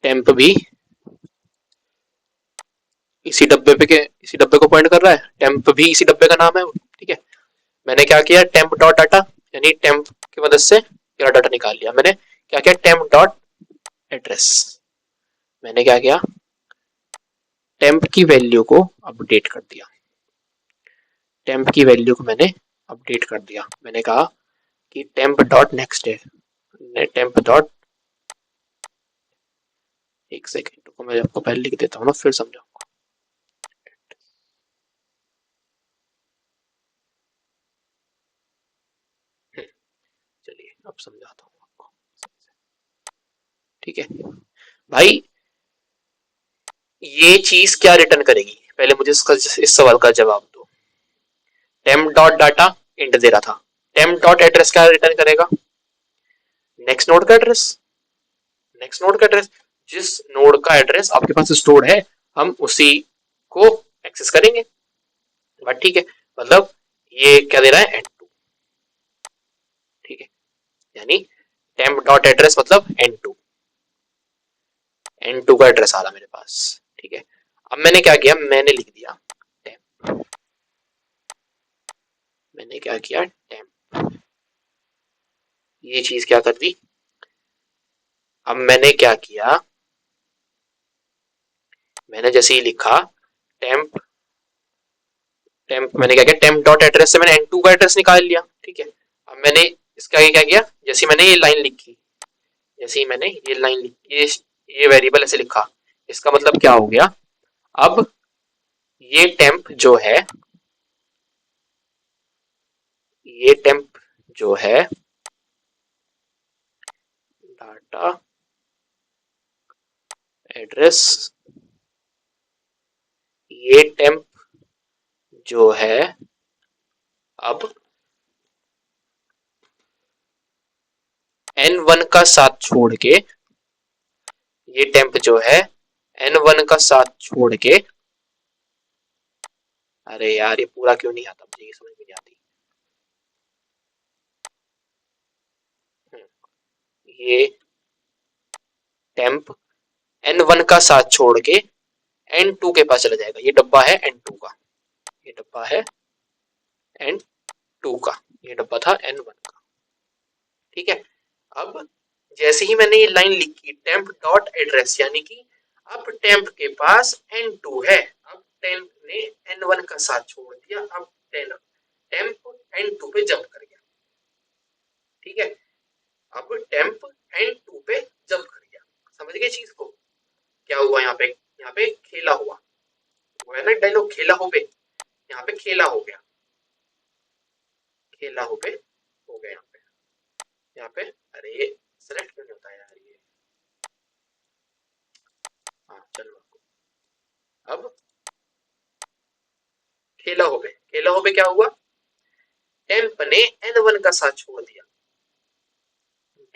टेम्प भी इसी डब्बे को पॉइंट कर रहा है, टेम्प भी इसी डब्बे का नाम है। ठीक है, मैंने क्या किया, टेम्प डॉट डाटा, यानी टेम्प की मदद से मेरा डाटा निकाल लिया। मैंने क्या किया, टेम्प डॉट एड्रेस, मैंने क्या किया, टेम्प की वैल्यू को अपडेट कर दिया, टेम्प की वैल्यू को मैंने अपडेट कर दिया। मैंने कहा कि टेम्प डॉट नेक्स्ट है, टेम्प डॉट, एक सेकेंड को मैं आपको पहले लिख देता हूँ ना फिर समझाऊंगा। ठीक है भाई, ये चीज क्या रिटर्न करेगी, पहले मुझे इस सवाल का जवाब दो। टेम्प डॉट डाटा इंट दे रहा था, टेम्प डॉट एड्रेस क्या रिटर्न करेगा, नेक्स्ट नोड का एड्रेस। नेक्स्ट नोड का एड्रेस, जिस नोड का एड्रेस आपके पास स्टोर्ड है हम उसी को एक्सेस करेंगे। बट ठीक है, मतलब ये क्या दे रहा है, n2। ठीक है, यानी टेम्प डॉट एड्रेस मतलब n2, n2 का एड्रेस आ रहा मेरे पास। ठीक है, अब मैंने क्या किया, मैंने लिख दिया टेम्प, मैंने क्या किया टेम्प, ये चीज क्या कर दी। अब मैंने क्या किया, मैंने जैसे ही लिखा टेम्प, टेम्प मैंने क्या किया, टेम्प डॉट एड्रेस से मैंने n2 का एड्रेस निकाल लिया। ठीक है, अब मैंने इसका आगे क्या किया, जैसे मैंने ये लाइन लिखी, जैसे ही मैंने ये लाइन लिखी, ये वेरिएबल ऐसे लिखा, इसका मतलब क्या हो गया, अब ये टेम्प जो है, ये टेम्प जो है डाटा एड्रेस, ये टेम्प जो है अब n1 का साथ छोड़ के, ये टेम्प जो है n1 का साथ छोड़ के, अरे यार ये पूरा क्यों नहीं आता मुझे, ये समझ में नहीं आती। ये टेम्प n1 का साथ छोड़ के n2 के पास चला जाएगा, ये डब्बा है n2 का, ये डब्बा है n2 का, ये डब्बा था n1 का। ठीक है, अब जैसे ही मैंने ये लाइन लिखी टेम्प डॉट एड्रेस, यानी कि अब टेम्प के पास n2 है, अब टेम्प ने n1 का साथ छोड़ दिया, अब टेम्प n2 पे जंप कर गया। ठीक है, अब टेम्प n2 पे जंप कर गया, समझ गए चीज को, क्या हुआ यहाँ पे, यहाँ पे खेला हुआ, वो है ना डायलॉग, खेला हो पे, यहाँ पे खेला हो गया, खेला हो पे हो गया यहाँ पे, यहाँ पे अरे ये सेलेक्ट क्यों नहीं होता है यार ये, हाँ चलो, अब खेला हो पे, खेला हो पे क्या हुआ, टेम्प ने n1 का साथ छोड़ दिया,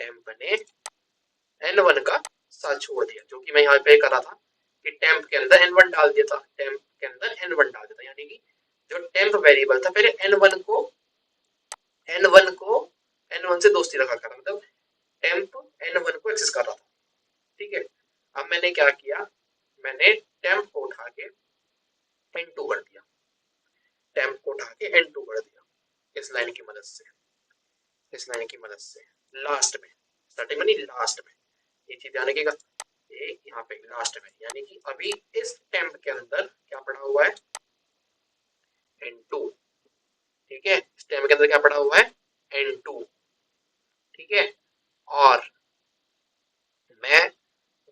टेम्प ने n1 का साथ छोड़ दिया, जो कि मैं यहाँ पे करा था कि टेम्प के अंदर n1 डाल दिया था, टेम्प के अंदर n1 डाल दिया था, यानी कि जो टेम्प वेरिएबल था पहले n1 से दोस्ती रखा कर, मतलब टेम्प n1 को एक्सेस कर रहा था। ठीक है, अब मैंने क्या किया, मैंने टेम्प को उठा के n2 कर दिया, टेम्प को उठा के n2 कर दिया, इस लाइन की मदद से, इस लाइन की मदद से लास्ट में, स्टार्टिंग में नहीं लास्ट में, ये चीज ध्यान रखिएगा, ये यहाँ पे लास्ट में, यानी कि अभी इस टेम्प के अंदर क्या पड़ा हुआ है, n2। ठीक है, इस टेम्प के अंदर क्या पड़ा हुआ है, n2। ठीक है, और मैं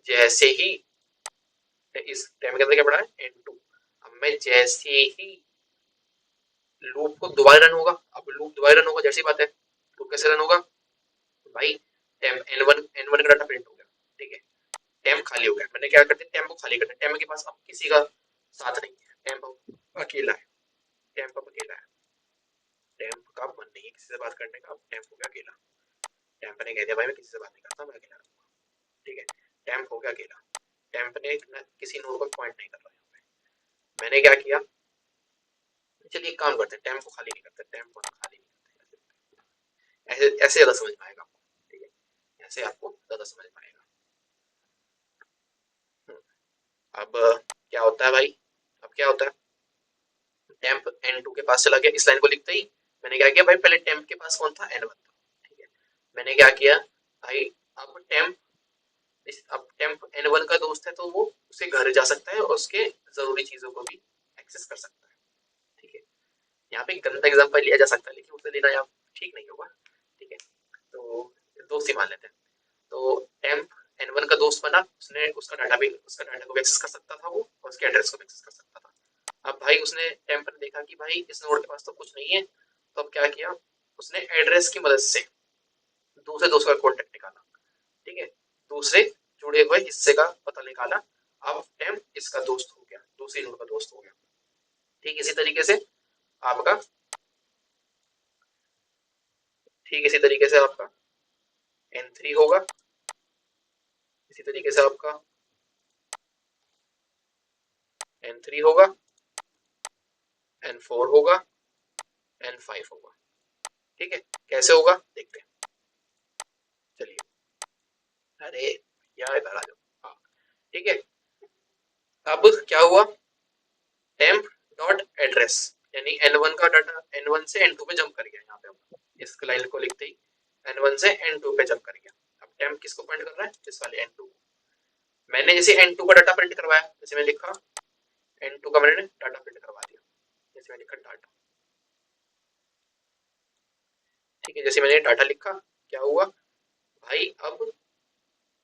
जैसे ही इस टेम्प के अंदर क्या पड़ा है n2, अब मैं जैसे ही लूप को दोबारा रन होगा, अब लूप दोबारा रन होगा, जैसी बात है, लूप कैसे रन होगा भाई, टेम्प n1 का डाटा प्रिंट हो गया। ठीक है, टेम्प खाली हो गया, मैंने क्या करते टेम्प को खाली करते, टेम्प के पास अब किसी का साथ नहीं है, टेम्प अकेला है, टेम्प अब अकेला है, टेम्प का मन नहीं है किसी से बात करने का, अब टेम्प हो गया अकेला, टेम्प ने कह दिया भाई मैं किसी से बात नहीं करता, मैं अकेला रहूंगा। ठीक है, टेम्प हो गया अकेला, टेम्प ने किसी नोड को पॉइंट नहीं कर रहा है, मैंने क्या किया, चलिए एक काम करते हैं, टेम्प को खाली नहीं करते, टेम्प को खाली नहीं करते, ऐसे ऐसे ज्यादा समझ में आएगा आपको। ठीक है, ऐसे आपको ज्यादा समझ में आएगा। अब क्या होता है भाई, अब क्या होता है, टेम्प n2 के पास चला गया, इस लाइन को लिखते ही मैंने क्या किया भाई, पहले टेम्प के पास कौन था, n1 था। ठीक है, मैंने क्या किया भाई, अब टेम्प, अब टेम्प n1 का दोस्त है तो वो उसके घर जा सकता है और उसके जरूरी चीजों को भी एक्सेस कर सकता है। ठीक है, यहाँ पे गंदा एग्जांपल लिया जा सकता है लेकिन उसे लेना यहाँ ठीक नहीं होगा। ठीक है, तो दोस्त ही मान लेते हैं, तो टेम्प n1 का दोस्त बना, उसने उसका डाटा को भी एक्सेस कर सकता था वो, और उसके एड्रेस को भी एक्सेस कर सकता था। अब भाई उसने टेम्प ने देखा कि भाई इस नोड के पास तो कुछ नहीं है, तो अब क्या किया, उसने एड्रेस की मदद से दूसरे दोस्त का कॉन्टेक्ट निकाला। ठीक है, दूसरे जुड़े हुए हिस्से का पता निकाला, अब टेम्प इसका दोस्त हो गया, दूसरी नोड का दोस्त हो गया। ठीक इसी तरीके से आपका N3 होगा, इसी तरीके से आपका N3 होगा, N4 होगा, N5 होगा। ठीक है, कैसे होगा देखते हैं, चलिए। अरे यार इधर आ जाओ। हाँ ठीक है, अब क्या हुआ, टेम्प डॉट एड्रेस यानी N1 का डाटा N1 से N2 पे जंप कर गया। यहाँ पे इस लाइन को लिखते ही N1 से N2 पे जंप कर गया। अब टेम्प किसको पॉइंट कर रहा है, इस वाले N2 को। मैंने जैसे N2 का डाटा प्रिंट करवाया, जैसे मैं लिखा N2 का मैंने डाटा प्रिंट करवा दिया, जैसे मैं लिखा डाटा। ठीक है, जैसे मैंने डाटा लिखा, क्या हुआ भाई, अब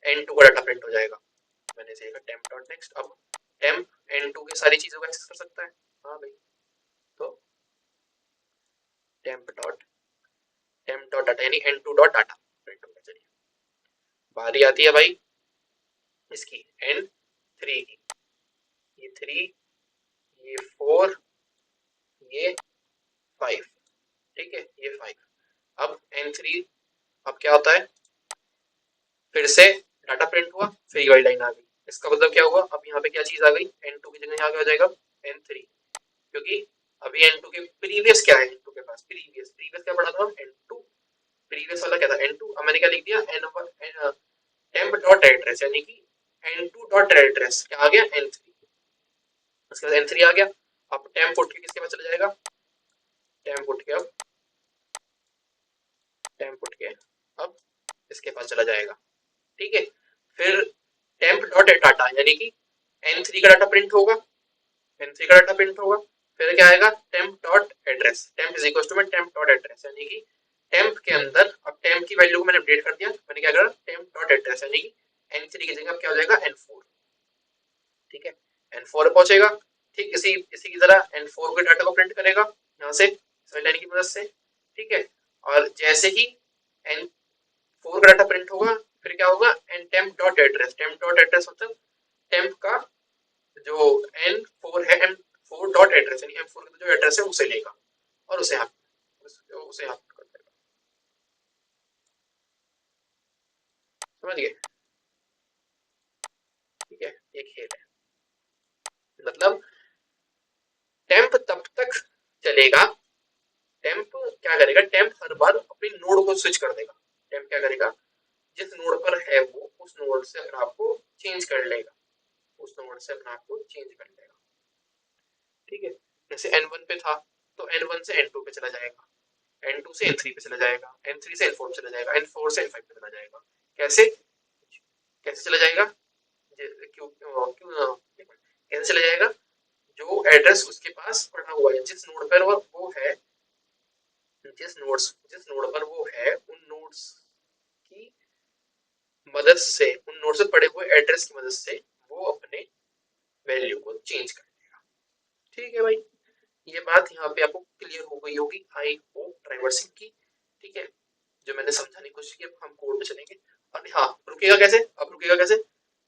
N2 का डाटा प्रिंट हो जाएगा। मैंने इसे लिखा टेम्प डॉट नेक्स्ट। अब टेम्प N2 की सारी चीजों को एक्सेस कर सकता है, हाँ भाई, तो टेम्प डॉट डाटा यानी N2 डॉट डाटा प्रिंट होगा। चलिए बारी आती है भाई इसकी N3 की, ये 3, ये 4, ये 5। ठीक है, ये 5। अब N3, अब क्या होता है, फिर से डाटा प्रिंट हुआ, फिर ये लाइन आ गई। इसका मतलब क्या हुआ, अब यहाँ पे क्या चीज आ गई, N2 की जगह यहाँ आ जाएगा N3, क्योंकि अभी N2 के प्रीवियस क्या है, N2 के पास प्रीवियस क्या पढ़ा था N2, प्रीवियस वाला क्या था N2। अब मैंने क्या लिख दिया, N टेम्प डॉट एड्रेस यानी कि N2 डॉट एड्रेस क्या आ गया N3। उसके बाद N3 आ गया। अब टेम्प उठ के किसके पास चला जाएगा, टेम्प उठ के अब इसके पास चला जाएगा। ठीक है, फिर टेम्प डॉट डाटा यानी कि N3 का डाटा प्रिंट होगा, N3 का डाटा प्रिंट होगा। फिर क्या आएगा, temp dot address, temp is equal to में टेम्प डॉट एड्रेस यानी कि टेम्प के अंदर, अब टेम्प की वैल्यू को मैंने अपडेट कर दिया, मैंने क्या करा, टेम्प डॉट एड्रेस यानी कि N3 की जगह क्या हो जाएगा N4। ठीक है, N4 पहुंचेगा। ठीक इसी की तरह N4 के डाटा को प्रिंट करेगा यहाँ से लाइन की मदद से। ठीक है, और जैसे ही N4 का डाटा प्रिंट होगा, फिर क्या होगा, n temp dot address, temp dot address मतलब टेम्प का जो N4 है, M4 डॉट एड्रेस यानी M4 का जो एड्रेस है उसे लेगा और उसे आप कर देगा। समझ गए, ठीक है, ये खेल है। मतलब टेम्प तब तक चलेगा, टेम्प क्या करेगा, टेम्प हर बार अपनी नोड को स्विच कर देगा। टेम्प क्या करेगा, जिस नोड पर है वो उस नोड से अपने आप को चेंज कर लेगा, उस नोड से अपने आप को चेंज कर लेगा। ठीक है, जैसे N1 पे था तो N1 से N2 पे चला जाएगा, N2 से N3 पे चला जाएगा, N3 से N4 पे चला जाएगा, N4 से N5 पे चला जाएगा। कैसे कैसे चला जाएगा, क्यों क्यों क्यों कैसे चला जाएगा, जो एड्रेस उसके पास पड़ा हुआ है, जिस नोड पर वो है, जिस नोड पर वो है, उन नोड्स की मदद से, उन नोड से पड़े हुए एड्रेस की मदद से वो अपने वैल्यू को चेंज कर देगा। ठीक है भाई, ये बात यहाँ पे आपको क्लियर हो गई होगी, आई होप ट्राइवर्सिंग की। ठीक है, जो मैंने समझाने की कोशिश की, अब हम कोड पे चलेंगे। और हाँ, रुकेगा कैसे, अब रुकेगा कैसे,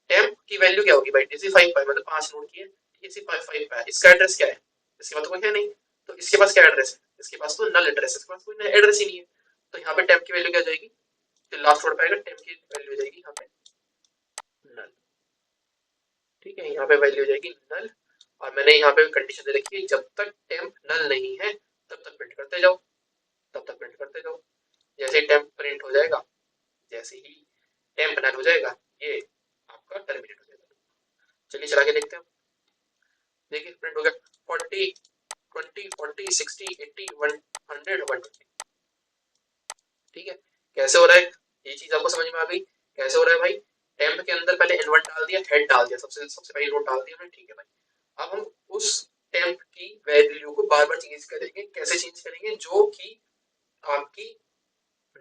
टेम्प की वैल्यू क्या होगी भाई, टीसी 5 पाई मतलब 5 नोड की है, टीसी 5 पाई, इसका एड्रेस क्या है, इसके पास तो कोई है नहीं, तो इसके पास क्या एड्रेस है, इसके पास तो नल एड्रेस है, इसके पास कोई एड्रेस ही नहीं है। तो यहाँ पे टेम्प की वैल्यू क्या जाएगी, तो लास्ट वर्ड पे आएगा, टेम्प की वैल्यू हो जाएगी यहाँ पे नल। ठीक है, यहाँ पे वैल्यू हो जाएगी नल। और मैंने यहाँ पे कंडीशन दे रखी है, जब तक टेम्प नल नहीं है तब तक प्रिंट करते जाओ, तब तक प्रिंट करते जाओ। जैसे ही टेम्प प्रिंट हो जाएगा, जैसे ही टेम्प नल हो जाएगा, ये आपका टर्मिनेट हो जाएगा। चलिए चला के देखते हैं। देखिए प्रिंट हो गया 40 20 40 60 80 100 120। ठीक है, कैसे हो रहा है, ये चीज आपको समझ में आ गई कैसे हो रहा है भाई। टेम्प के अंदर पहले N1 डाल दिया, हेड डाल दिया, सबसे सबसे पहली नोट डाल दी हमने। ठीक है भाई, अब हम उस टेम्प की वैल्यू को बार बार चेंज करेंगे। कैसे चेंज करेंगे, जो कि आपकी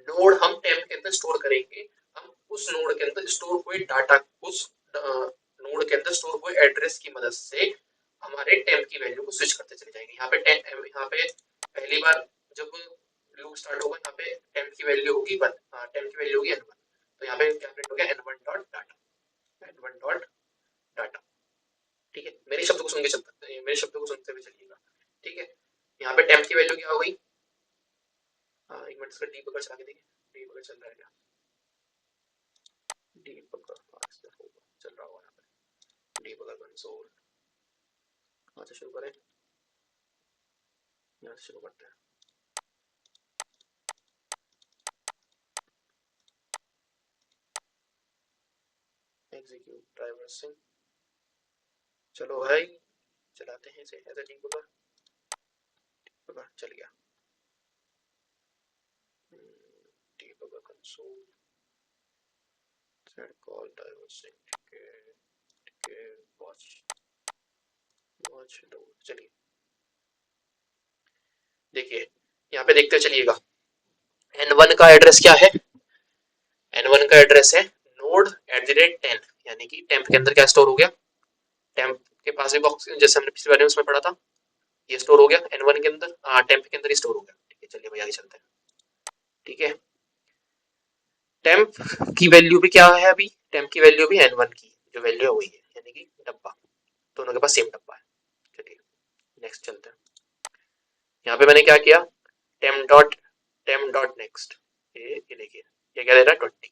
नोड हम टेम्प के अंदर स्टोर करेंगे, हम उस नोड के अंदर स्टोर हुए डाटा, उस नोड के अंदर स्टोर हुए एड्रेस की मदद से हमारे टेम्प की वैल्यू को स्विच करते चले जाएंगे। यहाँ पे पहली बार जब लूप स्टार्ट होगा, यहाँ पे टेम्प की वैल्यू होगी 1, टेम्प की वैल्यू होगी N1, तो यहाँ पे क्या प्रिंट हो गया N1 डॉट डाटा। सुन के चल सकते हैं, मेरे शब्दों को सुनते हुए चलिएगा, ठीक है। यहाँ पे टेम्प की वैल्यू क्या हो गई, हाँ एक मिनट इसका डीबगर चला के देखिए, डीबगर चल रहा है क्या, डीबगर चल रहा होगा यहाँ पे, डीबगर कंसोल, अच्छा शुरू करें, यहाँ से शुरू करते हैं। एग्जीक्यूट ट्राइवर्सिंग, चलो भाई चलाते हैं इसे एज ए डीबगर, चल गया, डीबगर कंसोल सेट कॉल ट्राइवर्सिंग, ठीक है वॉच वॉच दो, चलिए देखिए यहाँ पे देखते चलिएगा, n1 का एड्रेस क्या है, n1 का एड्रेस है नोड @10, यानी कि टेम्प के अंदर क्या स्टोर हो गया, टेम्प के पास भी बॉक्स जैसे हमने पिछले वाले में उसमें पढ़ा था, ये स्टोर हो गया n1 के अंदर, टेम्प के अंदर ही स्टोर हो गया, ठीक है चलिए भाई आगे चलते हैं, ठीक है। टेम्प की वैल्यू भी क्या है, अभी टेम्प की वैल्यू भी n1 की जो वैल्यू है वही है, यानी कि डब्बा, दोनों के पास सेम डब्बा है, चलिए नेक्स्ट चलते हैं। यहाँ पे मैंने क्या किया, टेम्प डॉट नेक्स्ट, ये देखिए ये क्या दे रहा है 20,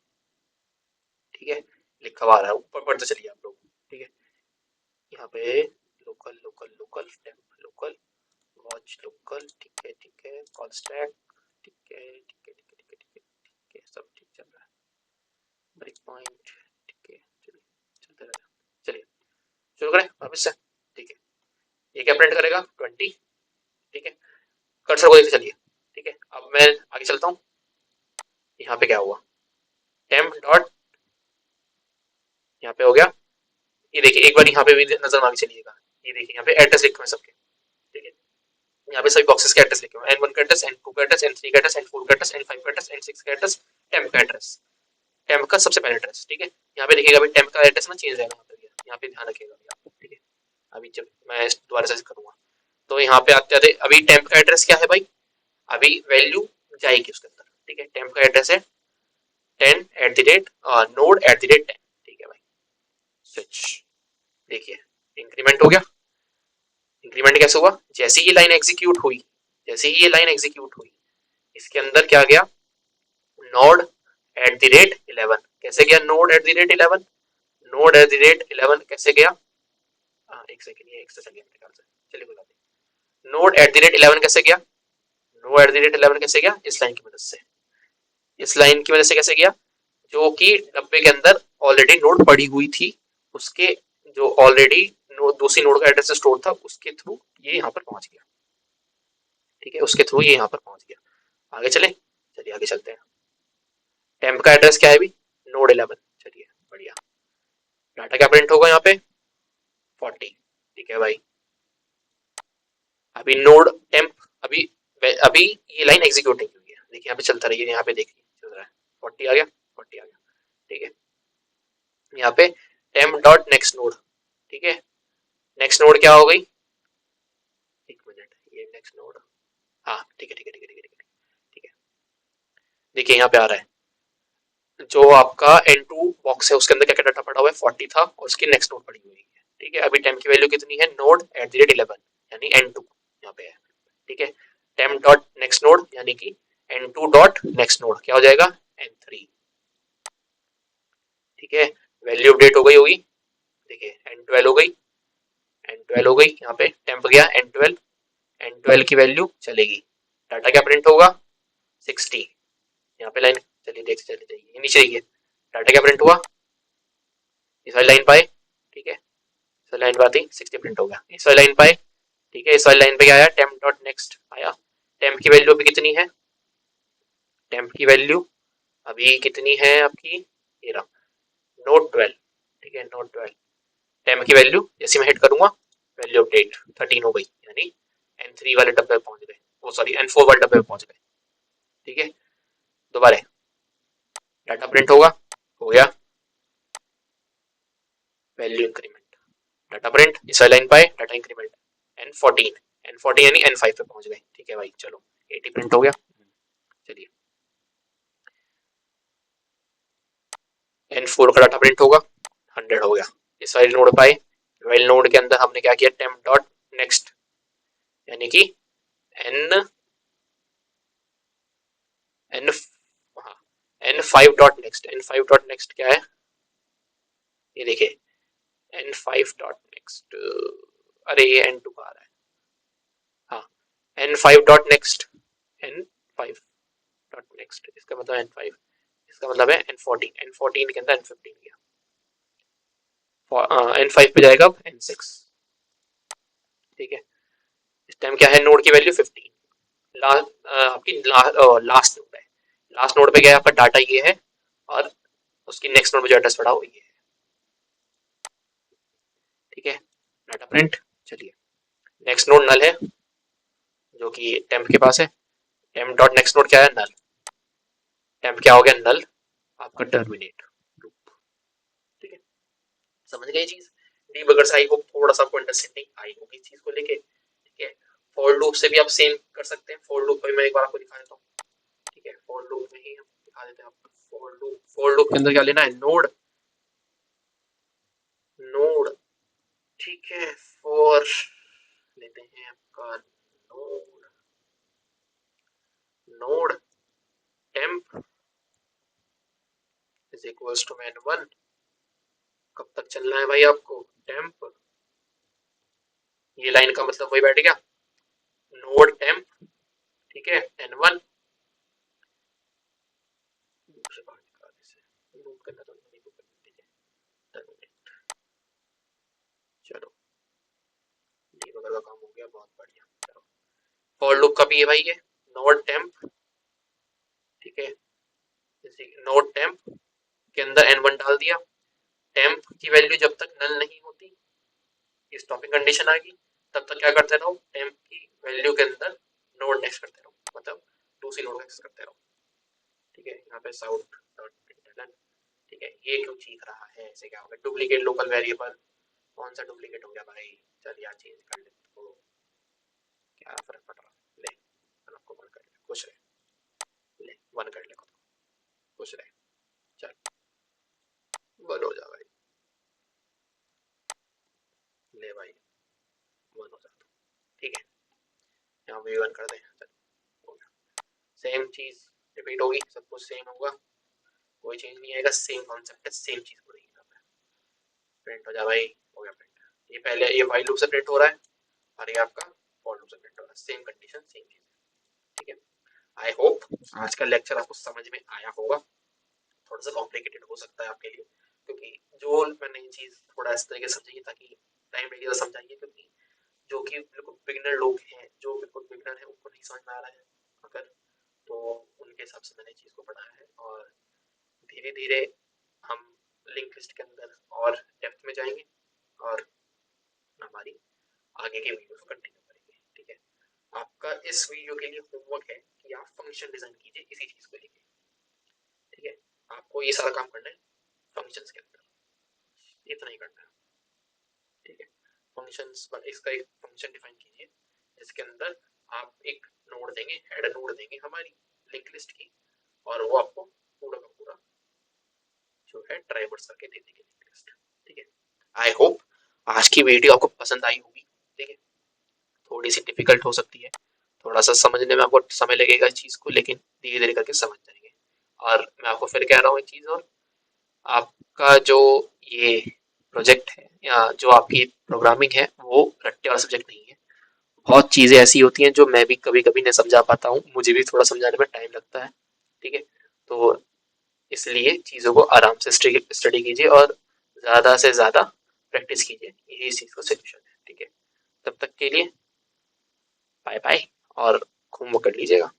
ठीक है लिखा हुआ आ रहा है, ऊपर पढ़ते चलिए आप लोग, ठीक है। यहाँ पे local local local temp local watch local, ठीक है कॉल स्टैक, ठीक है ठीक है ठीक है ठीक है ठीक है ठीक है सब ठीक चल रहा है, ब्रेक पॉइंट, ठीक है चलिए चलते रहे, चलिए शुरू करें वापस से, ठीक है ये क्या प्रिंट करेगा 20, ठीक है कर्सर को देखते चलिए, ठीक है अब मैं आगे चलता हूँ, यहाँ पे क्या हुआ, टेम्प डॉट, यहाँ पे हो गया, ये देखिए एक बार यहाँ पे भी नजर मार के चलिएगा, ये देखिए यहाँ पे एड्रेस लिखे हुए सबके, ठीक है यहाँ पे सभी बॉक्सेस का एड्रेस लिखे हुए, n1 का एड्रेस, n2 का एड्रेस, n3 का एड्रेस, n4 का एड्रेस, n5 का एड्रेस, n6 का एड्रेस, टेम्प का एड्रेस, टेम्प का सबसे पहले एड्रेस, ठीक है यहाँ पे देखिएगा अभी टेम्प का एड्रेस ना चेंज आएगा, यहाँ पे ध्यान रखिएगा आप, ठीक है अभी जब मैं दोबारा से करूंगा तो यहाँ पे आते आते अभी टेम्प का एड्रेस क्या है भाई, अभी वैल्यू जाएगी उसके अंदर, ठीक है टेम्प का एड्रेस है 10@node@10, ठीक है भाई स्विच, देखिए इंक्रीमेंट हो गया, इंक्रीमेंट कैसे हुआ, जैसे ही लाइन एग्जीक्यूट हुई, जैसे ही ये लाइन एग्जीक्यूट हुई इसके अंदर क्या गया, node@11, कैसे गया node@11, node@11 कैसे गया, एक सेकंड ये एक सेकंड मेरे ख्याल से, चलिए कोई बात नहीं, node@11 कैसे गया, node@11 कैसे गया, इस लाइन की मदद से, इस लाइन की वजह से कैसे गया, जो कि डब्बे के अंदर ऑलरेडी नोड पड़ी हुई थी, उसके जो ऑलरेडी दूसरी नोड का एड्रेस स्टोर था उसके थ्रू ये यहाँ पर पहुंच गया, ठीक है उसके थ्रू ये यहाँ पर पहुंच गया, आगे चले, चलिए आगे चलते हैं। टेम्प का एड्रेस क्या है अभी node11, चलिए बढ़िया, डाटा क्या प्रिंट होगा यहाँ पे 40, ठीक है भाई, अभी नोड टेम्प, अभी अभी ये लाइन एग्जीक्यूट नहीं हुई है, देखिए यहाँ पे चलता रही है, यहाँ पे देखिए चल रहा है 40 आ गया, 40 आ गया, ठीक है यहाँ पे टेम्प डॉट नेक्स्ट नोड, ठीक है नेक्स्ट नोड क्या हो गई, एक मिनट ये नेक्स्ट नोड, हाँ ठीक है ठीक है ठीक है ठीक है ठीक है ठीक है, देखिए यहाँ पे आ रहा है जो आपका N2 बॉक्स है उसके अंदर क्या क्या डाटा पड़ा हुआ है 40 था और उसकी नेक्स्ट नोड पड़ी हुई है, ठीक है अभी टेम्प की वैल्यू कितनी है node@11 यानी N2 यहाँ पे है, ठीक है टेम्प डॉट नेक्स्ट नोड यानी कि N2 डॉट नेक्स्ट नोड क्या हो जाएगा N3, ठीक है वैल्यू अपडेट हो गई होगी, देखिए N12 हो गई, N12 हो गई, यहाँ पे टेम्प गया N12, N12 की वैल्यू चलेगी, डाटा क्या प्रिंट होगा 60, यहाँ पे लाइन चलिए देखते चले जाइए नीचे देखिए डाटा क्या प्रिंट हुआ, इस वाली लाइन पाए, ठीक है इस वाली लाइन पे आती 60 प्रिंट हो गया, इस वाली लाइन पाए, ठीक है इस वाली लाइन पे क्या आया टेम्प डॉट नेक्स्ट आया, टेम्प की वैल्यू अभी कितनी है, टेम्प की वैल्यू अभी कितनी है आपकी, ये रहा node12, ठीक है node12, टेम्प की वैल्यू जैसे मैं हिट करूंगा वैल्यू अपडेट 13 हो गई, यानी N3 वाले डब्बे में पहुंच गए, वो सॉरी N4 वाले डब्बे में पहुंच गए, ठीक है दोबारा डाटा प्रिंट होगा, हो गया वैल्यू इंक्रीमेंट, डाटा प्रिंट इस वाली लाइन पे डाटा इंक्रीमेंट N14 यानी N5 पे पहुंच गए, ठीक है भाई चलो 80 प्रिंट हो गया, चलिए N4 का डाटा प्रिंट होगा 100 हो गया, इस वाली नोड पे वाइल नोड के अंदर हमने क्या किया, टेम्प डॉट नेक्स्ट, यानी कि एन एन हाँ n5 dot next, n5 dot next क्या है, ये देखिए n5 डॉट नेक्स्ट, अरे ये n2 आ रहा है, हाँ n5 dot next, n5 dot next इसका मतलब n5, इसका मतलब है n14 के अंदर n15 गया, n5 पे जाएगा अब n6, ठीक है। इस टाइम क्या है, नोड की वैल्यू 15, आपकी लास्ट नोड है, लास्ट नोड पे क्या है आपका डाटा ये है, और उसकी नेक्स्ट नोड में जो एड्रेस पड़ा वो ये है, ठीक है, डाटा प्रिंट। चलिए नेक्स्ट नोड नल है जो कि टेम्प के पास है, टेम्प डॉट नेक्स्ट नोड क्या है, नल, टेम्प क्या हो गया, नल आपका टर्मिनेट लूप, ठीक है, समझ गए चीज। डीबगर से आई होप थोड़ा सा आपको अंडरस्टैंडिंग आई होगी इस चीज को लेके, ठीक है। फॉर लूप से भी आप सेम कर सकते हैं, फॉर लूप में मैं एक बार आपको दिखा देता हूँ, ठीक है, फॉर लूप में ही हम दिखा देते हैं आपको, फॉर लूप के अंदर क्या लेना है, नोड, नोड, ठीक है, फॉर लेते हैं आपका node, node temp is equals to n1, कब तक चलना है भाई आपको, टेम्प, ये लाइन का मतलब वही बैठ गया, नोड टेम्प, ठीक है, n1 से बाहर निकालने से लूप करना तो नहीं को करना, ठीक है, टर्मिनेट, चलो डीबगर का काम हो गया, बहुत बढ़िया। चलो फॉर लूप का भी है भाई, ये नोड टेम्प, ठीक है, जैसे नोड टेम्प के अंदर n1 डाल दिया, टेम्प की वैल्यू जब तक नल नहीं होती, स्टॉपिंग कंडीशन आ गई, तब तक क्या करते रहो, टेम्प की वैल्यू के अंदर नोड नेक्स्ट करते रहो, मतलब दूसरी नोड नेक्स्ट करते रहो, ठीक है। यहाँ पे साउथ डॉट प्रिंटलन, ठीक है, ये क्यों चीख रहा है, ऐसे क्या होगा, डुप्लीकेट लोकल वेरिएबल, कौन सा डुप्लीकेट हो गया भाई, चल यार चेंज कर ले तो क्या फर्क पड़ रहा, ले आपको वन कर ले, खुश रहे, ले वन कर ले खुद को, खुश रहे, चल वन हो जा भाई, ले भाई वन हो जा, ठीक है, यहाँ भी वन कर दे, चल हो गया, सेम चीज रिपीट होगी, सब कुछ सेम होगा, कोई चेंज नहीं आएगा, सेम कॉन्सेप्ट है, सेम चीज को देखिए, प्रिंट हो जा भाई, हो गया प्रिंट, ये पहले ये व्हाइल लूप से प्रिंट हो रहा है, और ये आपका फॉर लूप से प्रिंट हो रहा है, सेम कंडीशन सेम चीज, ठीक है। आई होप आज का लेक्चर आपको समझ में आया होगा, थोड़ा सा कॉम्प्लिकेटेड हो सकता है आपके लिए, क्योंकि जो मैंने ये चीज थोड़ा इस तरीके से समझाइए ताकि टाइम लगेगा समझाइए, क्योंकि जो कि बिल्कुल बिगनर लोग हैं, जो बिल्कुल बिगनर है उनको नहीं समझ में आ रहा है अगर, तो उनके हिसाब से मैंने चीज को पढ़ाया है, और धीरे धीरे हम लिंक लिस्ट के अंदर और डेप्थ में जाएंगे, और हमारी आगे के वीडियो को कंटिन्यू करेंगे, ठीक है। आपका इस वीडियो के लिए होमवर्क है कि आप फंक्शन डिजाइन कीजिए इसी चीज को लेके, ठीक है, आपको ये सारा काम करना है फंक्शंस के अंदर, इतना ही करना है, ठीक है। फंक्शंस पर इसका एक फंक्शन डिफाइन कीजिए जिसके अंदर आप एक नोड देंगे, हेड नोड देंगे हमारी लिंक लिस्ट की, और वो आपको पूरा का पूरा जो है ट्राइवर्स करके दे देंगे लिंक लिस्ट, ठीक है। आई होप आज की वीडियो आपको पसंद आई होगी, ठीक है, थोड़ी सी डिफिकल्ट हो सकती है, थोड़ा सा समझने में आपको समय लगेगा इस चीज को, लेकिन धीरे धीरे करके समझ जाएंगे, और मैं आपको फिर कह रहा हूँ एक चीज, और आपका जो ये प्रोजेक्ट है या जो आपकी प्रोग्रामिंग है वो रट्टे वाला सब्जेक्ट नहीं है, बहुत चीजें ऐसी होती हैं जो मैं भी कभी कभी नहीं समझा पाता हूँ, मुझे भी थोड़ा समझाने में टाइम लगता है, ठीक है, तो इसलिए चीजों को आराम से स्टडी कीजिए और ज्यादा से ज्यादा प्रैक्टिस कीजिए, यही इस चीज का सोल्यूशन है, ठीक है। तब तक के लिए बाय बाय, और होमवर्क कर लीजिएगा।